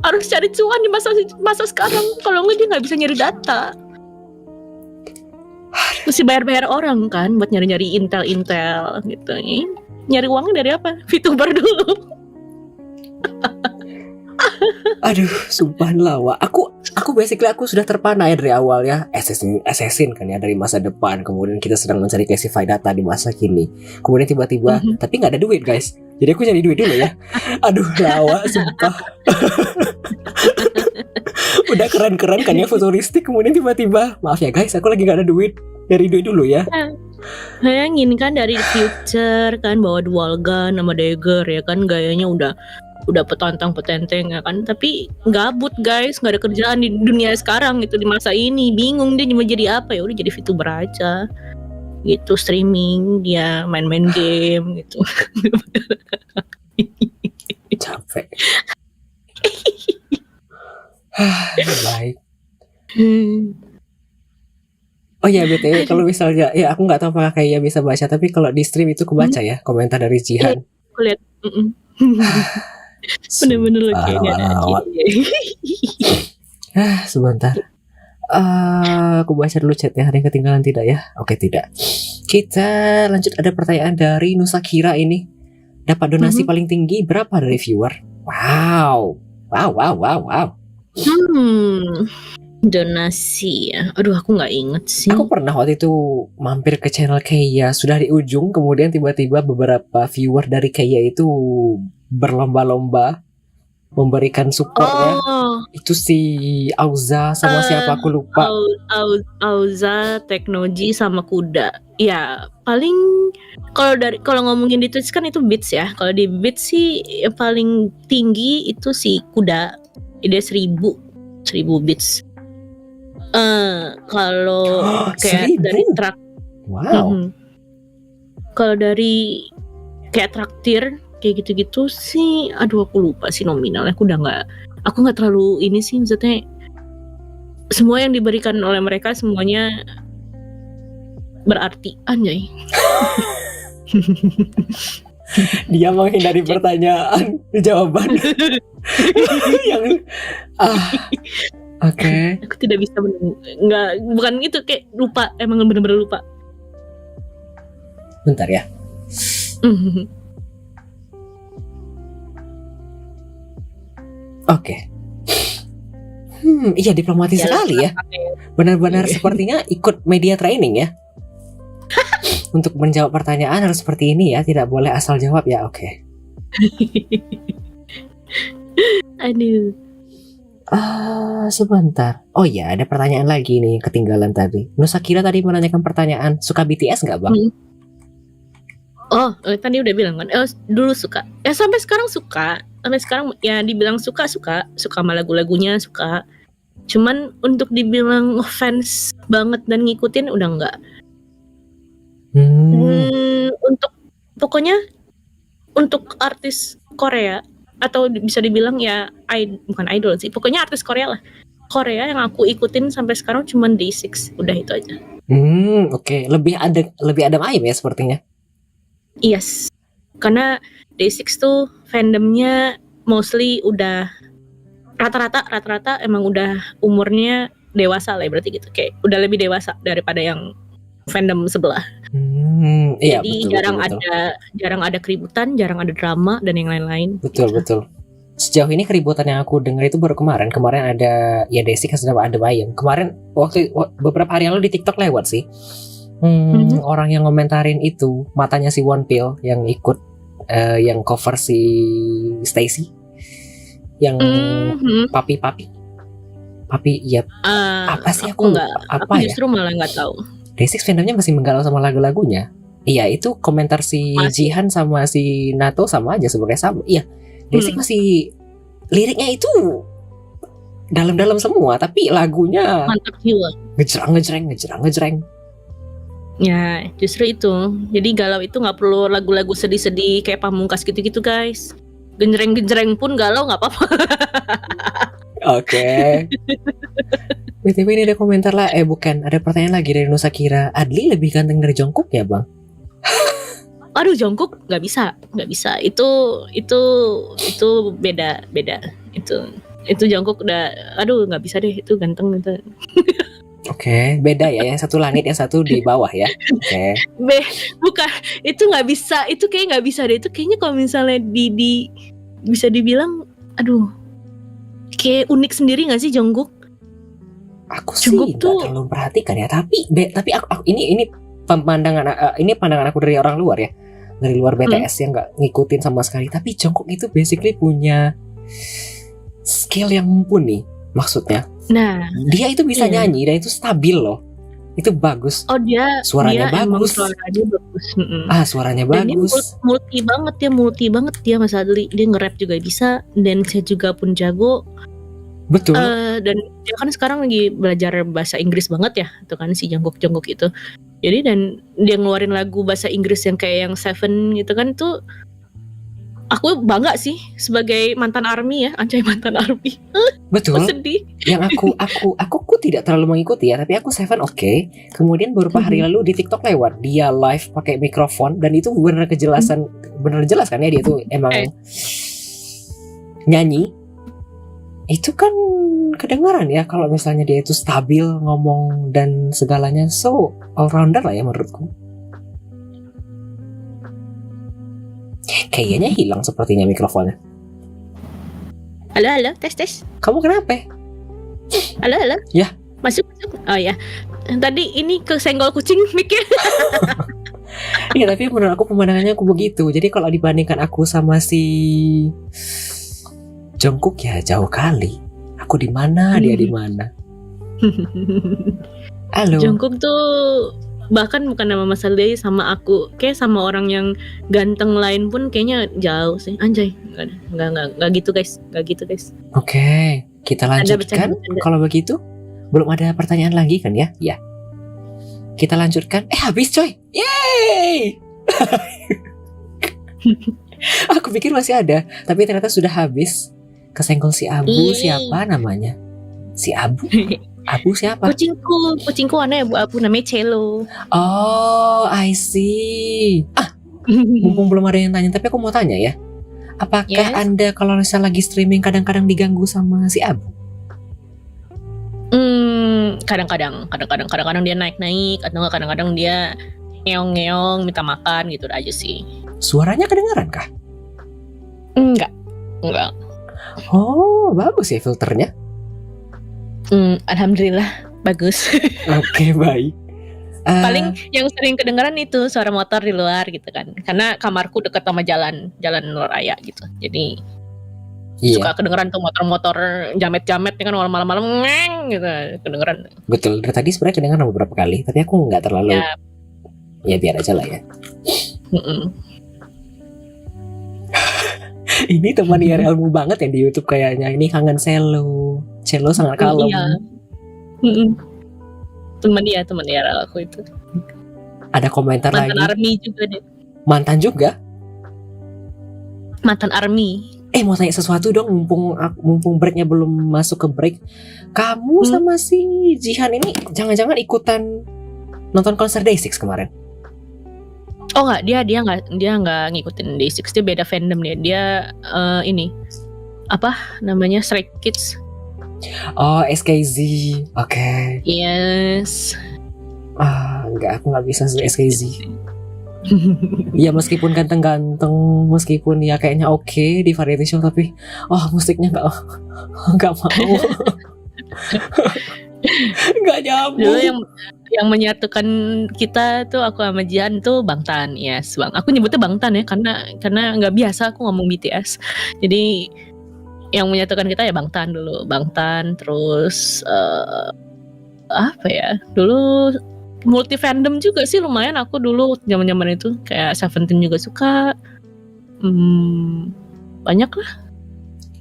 [SPEAKER 2] harus cari cuan di masa sekarang. Kalau enggak dia nggak bisa nyari data. Mesti bayar orang kan buat nyari intel gitu. Nyari uangnya dari apa? VTuber dulu.
[SPEAKER 1] Aduh, sumpah lawa. Aku basically aku sudah terpana ya dari awal ya. Assassin kan ya dari masa depan. Kemudian kita sedang mencari classified data di masa kini. Kemudian tiba-tiba tapi nggak ada duit guys. Jadi aku nyari duit dulu ya. Aduh, lawa sumpah. Udah keren-keren kan ya futuristik. Kemudian tiba-tiba maaf ya guys, aku lagi nggak ada duit. Nyari duit dulu ya.
[SPEAKER 2] Bayangin kan dari future kan bawa dual gun sama dagger ya kan, gayanya udah petantang-petenteng ya kan, tapi gabut guys, nggak ada kerjaan di dunia sekarang gitu, di masa ini bingung dia mau jadi apa, ya udah jadi VTuber aja gitu, streaming, dia main-main game gitu.
[SPEAKER 1] Capek. Baik. Oh ya BTW kalau misalnya ya aku nggak tahu apakah kayak bisa baca, tapi kalau di stream itu kebaca ya komentar dari Jihan.
[SPEAKER 2] Aku lihat. Bener-bener kayaknya.
[SPEAKER 1] Sebentar. Aku baca dulu chatnya, ada yang ketinggalan tidak ya? Oke, tidak. Kita lanjut, ada pertanyaan dari Nusakira ini. Dapat donasi paling tinggi berapa dari viewer? Wow.
[SPEAKER 2] Donasi ya. Aduh, aku nggak inget sih.
[SPEAKER 1] Aku pernah waktu itu mampir ke channel Kaya, sudah di ujung, kemudian tiba-tiba beberapa viewer dari Kaya itu berlomba-lomba memberikan supportnya.
[SPEAKER 2] Oh,
[SPEAKER 1] Itu si Auza sama siapa aku lupa.
[SPEAKER 2] Auza, Teknoji sama Kuda. Ya, paling kalau ngomongin di Twitch kan itu Beats ya. Kalau di Beats sih yang paling tinggi itu si Kuda. Dia 1000 Beats. Kalau kayak
[SPEAKER 1] 1000?
[SPEAKER 2] dari track,
[SPEAKER 1] Wow.
[SPEAKER 2] kalau dari kayak traktir kayak gitu-gitu sih, aduh aku lupa sih nominalnya. Aku nggak terlalu ini sih, maksudnya semua yang diberikan oleh mereka semuanya berarti, anjay.
[SPEAKER 1] Dia menghindari pertanyaan jawaban yang oke.
[SPEAKER 2] Aku tidak bisa bukan itu, kayak lupa, emang bener-bener lupa.
[SPEAKER 1] Bentar ya. Oke. Iya diplomatis sekali ya. Benar-benar sepertinya ikut media training ya. Untuk menjawab pertanyaan harus seperti ini ya, tidak boleh asal jawab ya. Oke.
[SPEAKER 2] Aduh.
[SPEAKER 1] Sebentar. Oh ya, ada pertanyaan lagi nih ketinggalan tadi. Nusakira tadi menanyakan pertanyaan, suka BTS nggak bang?
[SPEAKER 2] Oh, tadi udah bilang kan. Dulu suka. Sampai sekarang suka. Sampai sekarang ya dibilang suka sama lagu-lagunya suka. Cuman untuk dibilang fans banget dan ngikutin udah enggak. Untuk pokoknya untuk artis Korea atau bisa dibilang ya bukan idol sih. Pokoknya artis Korea lah. Korea yang aku ikutin sampai sekarang cuman Day6. Udah itu aja.
[SPEAKER 1] Oke. Lebih Adam Ayem ya sepertinya.
[SPEAKER 2] Yes. Karena Day6 tuh fandomnya mostly udah rata-rata emang udah umurnya dewasa lah, berarti gitu, kayak udah lebih dewasa daripada yang fandom sebelah.
[SPEAKER 1] Iya,
[SPEAKER 2] jadi
[SPEAKER 1] betul.
[SPEAKER 2] jarang ada keributan, jarang ada drama dan yang lain-lain.
[SPEAKER 1] Betul. Sejauh ini keributan yang aku dengar itu baru kemarin ada ya Day6 sama Adam Ayem. Kemarin beberapa hari lalu di TikTok lewat sih. Orang yang ngomentarin itu matanya si Wonpil yang ikut yang cover si Stacy yang papi ya apa sih aku
[SPEAKER 2] justru malah nggak tahu.
[SPEAKER 1] Day6 fandomnya masih menggalau sama lagu-lagunya. Iya, itu komentar si Jihan sama si Nato sama aja sebenarnya sama. Iya, Day6 masih liriknya itu dalam-dalam semua, tapi lagunya
[SPEAKER 2] mantap jiwa,
[SPEAKER 1] ngejreng.
[SPEAKER 2] Ya justru itu. Jadi galau itu nggak perlu lagu-lagu sedih-sedih kayak Pamungkas gitu-gitu guys. Genjreng pun galau nggak apa-apa.
[SPEAKER 1] Oke. BTW ini ada komentar lah. Bukan, ada pertanyaan lagi dari Nusakira. Adli lebih ganteng dari Jungkook ya bang?
[SPEAKER 2] Aduh, Jungkook nggak bisa. Itu beda. Itu Jungkook udah, aduh nggak bisa deh, itu ganteng itu.
[SPEAKER 1] Oke, beda ya. Yang satu langit, yang satu di bawah ya. Oke.
[SPEAKER 2] Bukan, itu nggak bisa. Itu kayak nggak bisa deh. Itu kayaknya kalau misalnya bisa dibilang, aduh, kayak unik sendiri nggak sih Jungkook?
[SPEAKER 1] Aku sih nggak terlalu perhatikan ya. Tapi aku ini pandangan aku dari orang luar ya, dari luar BTS yang nggak ngikutin sama sekali. Tapi Jungkook itu basically punya skill yang mumpuni, maksudnya.
[SPEAKER 2] Nah,
[SPEAKER 1] dia itu bisa nyanyi dan itu stabil loh. Itu bagus.
[SPEAKER 2] Oh,
[SPEAKER 1] suaranya bagus.
[SPEAKER 2] Suaranya bagus.
[SPEAKER 1] Suaranya
[SPEAKER 2] dan
[SPEAKER 1] bagus.
[SPEAKER 2] Dia multi banget dia Mas Adli. Dia nge-rap juga bisa, dance juga pun jago.
[SPEAKER 1] Betul.
[SPEAKER 2] Dan dia kan sekarang lagi belajar bahasa Inggris banget ya, itu kan si Jungkook itu. Jadi dan dia ngeluarin lagu bahasa Inggris yang kayak yang Seven gitu kan, tuh aku bangga sih sebagai mantan ARMY ya, anjay mantan ARMY.
[SPEAKER 1] Betul.
[SPEAKER 2] Aku sedih.
[SPEAKER 1] Yang aku tidak terlalu mengikuti ya, tapi aku Seven oke. Kemudian beberapa hari lalu di TikTok lewat dia live pakai mikrofon dan itu benar jelas kan ya, dia tuh emang nyanyi. Itu kan kedengaran ya kalau misalnya dia itu stabil ngomong dan segalanya, so all rounder lah ya menurutku. Kayaknya hilang sepertinya mikrofonnya.
[SPEAKER 2] Halo, tes.
[SPEAKER 1] Kamu kenapa?
[SPEAKER 2] Halo.
[SPEAKER 1] Ya.
[SPEAKER 2] Masuk. Oh ya. Tadi ini kesenggol kucing mic-nya.
[SPEAKER 1] Iya, tapi menurut aku pemandangannya aku begitu. Jadi kalau dibandingkan aku sama si Jungkook ya jauh kali. Aku di mana, dia di mana. Halo.
[SPEAKER 2] Jungkook tuh bahkan bukan nama masalah dia sama aku, kayak sama orang yang ganteng lain pun kayaknya jauh sih. Anjay, nggak gitu guys, nggak gitu guys.
[SPEAKER 1] Oke, kita lanjutkan.
[SPEAKER 2] bercanda.
[SPEAKER 1] Kalau begitu, belum ada pertanyaan lagi kan ya? Ya. Kita lanjutkan. Habis coy. Yeay. Aku pikir masih ada, tapi ternyata sudah habis. Kesenggol si Abu. Siapa namanya? Si Abu? Abu siapa?
[SPEAKER 2] Kucingku warnanya abu-abu, namanya Cello.
[SPEAKER 1] Oh, I see. Mumpung belum ada yang tanya, tapi aku mau tanya ya. Apakah
[SPEAKER 2] Yes.
[SPEAKER 1] Anda kalau misalnya lagi streaming kadang-kadang diganggu sama si Abu?
[SPEAKER 2] Kadang-kadang dia naik-naik, atau kadang-kadang dia ngeong-ngeong minta makan gitu aja sih.
[SPEAKER 1] Suaranya kedengaran kah?
[SPEAKER 2] Enggak.
[SPEAKER 1] Oh, bagus ya filternya.
[SPEAKER 2] Alhamdulillah bagus.
[SPEAKER 1] Oke, baik.
[SPEAKER 2] Paling yang sering kedengaran itu suara motor di luar gitu kan, karena kamarku dekat sama jalan luar raya gitu, jadi
[SPEAKER 1] Iya,
[SPEAKER 2] suka kedengeran tuh motor-motor jamet-jamet kan malam-malam ngeng gitu kedengeran.
[SPEAKER 1] betul. Dari tadi sebenarnya kedengaran beberapa kali, tapi aku nggak terlalu.
[SPEAKER 2] Ya.
[SPEAKER 1] Ya biar aja lah ya.
[SPEAKER 2] Mm-mm.
[SPEAKER 1] Ini teman IRLmu banget yang di YouTube kayaknya. Ini kangen Cello. Cello sangat kalem.
[SPEAKER 2] Iya. Mm-mm. Teman dia aku itu.
[SPEAKER 1] Ada komentar
[SPEAKER 2] Mantan
[SPEAKER 1] lagi.
[SPEAKER 2] army juga deh.
[SPEAKER 1] Mantan juga.
[SPEAKER 2] Mantan army.
[SPEAKER 1] Mau tanya sesuatu dong, mumpung breaknya belum masuk ke break. Kamu sama si Jihan ini jangan-jangan ikutan nonton konser Day6 kemarin?
[SPEAKER 2] Oh enggak, dia enggak ngikutin Day6, dia beda fandom dia. Dia ini apa namanya, Stray Kids.
[SPEAKER 1] Oh, SKZ. Oke.
[SPEAKER 2] Yes.
[SPEAKER 1] Enggak, aku nggak bisa SKZ. Ya meskipun ganteng-ganteng, meskipun ya kayaknya oke di variety show, tapi musiknya nggak mau. Nggak
[SPEAKER 2] Dulu
[SPEAKER 1] nyambung.
[SPEAKER 2] yang menyatukan kita tuh aku sama Jian tuh Bangtan, yes bang. Aku nyebutnya Bangtan ya karena nggak biasa aku ngomong BTS. Jadi yang menyatukan kita ya Bangtan dulu, Bangtan terus apa ya? Dulu multi fandom juga sih lumayan aku dulu zaman-zaman itu, kayak Seventeen juga suka. Banyak lah.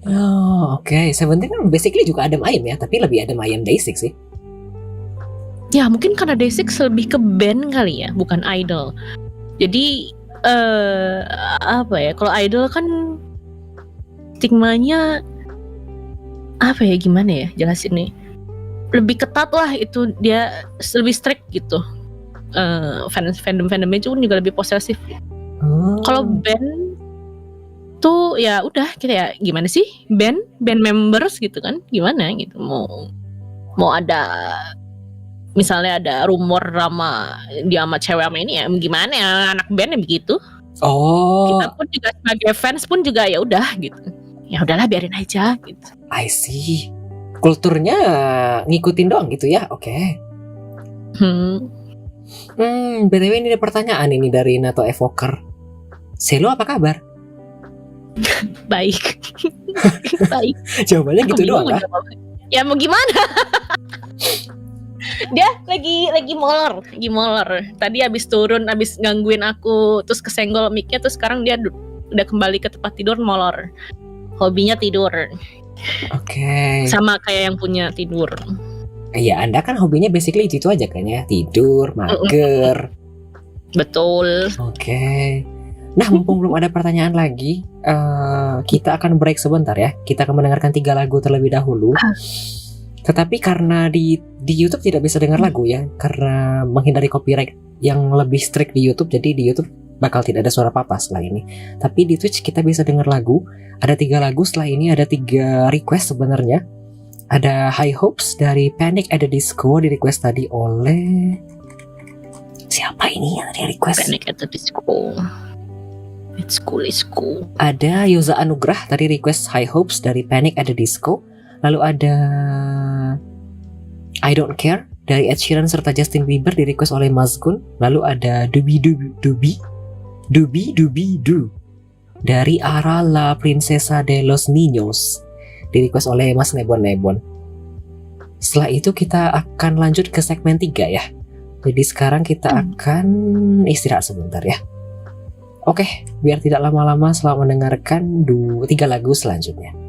[SPEAKER 1] Oh, oke. Seventeen kan basically juga Adam Ayem ya, tapi lebih Adam Ayem Day6 sih.
[SPEAKER 2] Ya mungkin karena Day6 lebih ke band kali ya, bukan idol. Jadi apa ya? Kalau idol kan stigmanya apa ya, gimana ya jelasin nih? Lebih ketat lah itu, dia lebih strict gitu. Fandom-fandomnya juga lebih posesif. Kalau band tuh ya udah kita ya gimana sih, band members gitu kan, gimana gitu, mau ada misalnya ada rumor dia sama cewek sama ini ya gimana ya, anak band ya begitu. Kita pun juga sebagai fans pun juga ya udah gitu, ya udahlah biarin aja gitu.
[SPEAKER 1] I see. Kulturnya ngikutin doang gitu ya, oke. BTW ini ada pertanyaan ini dari Nato Evoker. Selo apa kabar?
[SPEAKER 2] Baik. Baik.
[SPEAKER 1] Jawabannya gitu doang kah?
[SPEAKER 2] Ya mau gimana? Dia lagi molor. Tadi abis turun, abis gangguin aku, terus kesenggol mic-nya, terus sekarang dia udah kembali ke tempat tidur, molor. Hobinya tidur.
[SPEAKER 1] Oke.
[SPEAKER 2] Sama kayak yang punya tidur.
[SPEAKER 1] Ya Anda kan hobinya basically itu aja kan ya, tidur, mager.
[SPEAKER 2] Betul.
[SPEAKER 1] Oke. Nah, mumpung belum ada pertanyaan lagi, kita akan break sebentar ya. Kita akan mendengarkan 3 lagu terlebih dahulu. Tetapi karena di YouTube tidak bisa dengar lagu ya, karena menghindari copyright yang lebih strict di YouTube, jadi di YouTube bakal tidak ada suara apa-apa setelah ini. Tapi di Twitch kita bisa dengar lagu. Ada 3 lagu, setelah ini ada 3 request sebenarnya. Ada High Hopes dari Panic at the Disco, di request tadi oleh siapa ini yang tadi request?
[SPEAKER 2] Panic at the Disco. It's cool.
[SPEAKER 1] Ada Yoza Anugrah tadi request High Hopes dari Panic at the Disco. Lalu ada I Don't Care dari Ed Sheeran serta Justin Bieber di request oleh Mazgun. Lalu ada Dubi dari Ara La Princesa de los Niños di request oleh Mas Nebon. Setelah itu kita akan lanjut ke segmen 3 ya. Jadi sekarang kita akan istirahat sebentar ya. Oke, biar tidak lama-lama selamat mendengarkan 3 lagu selanjutnya.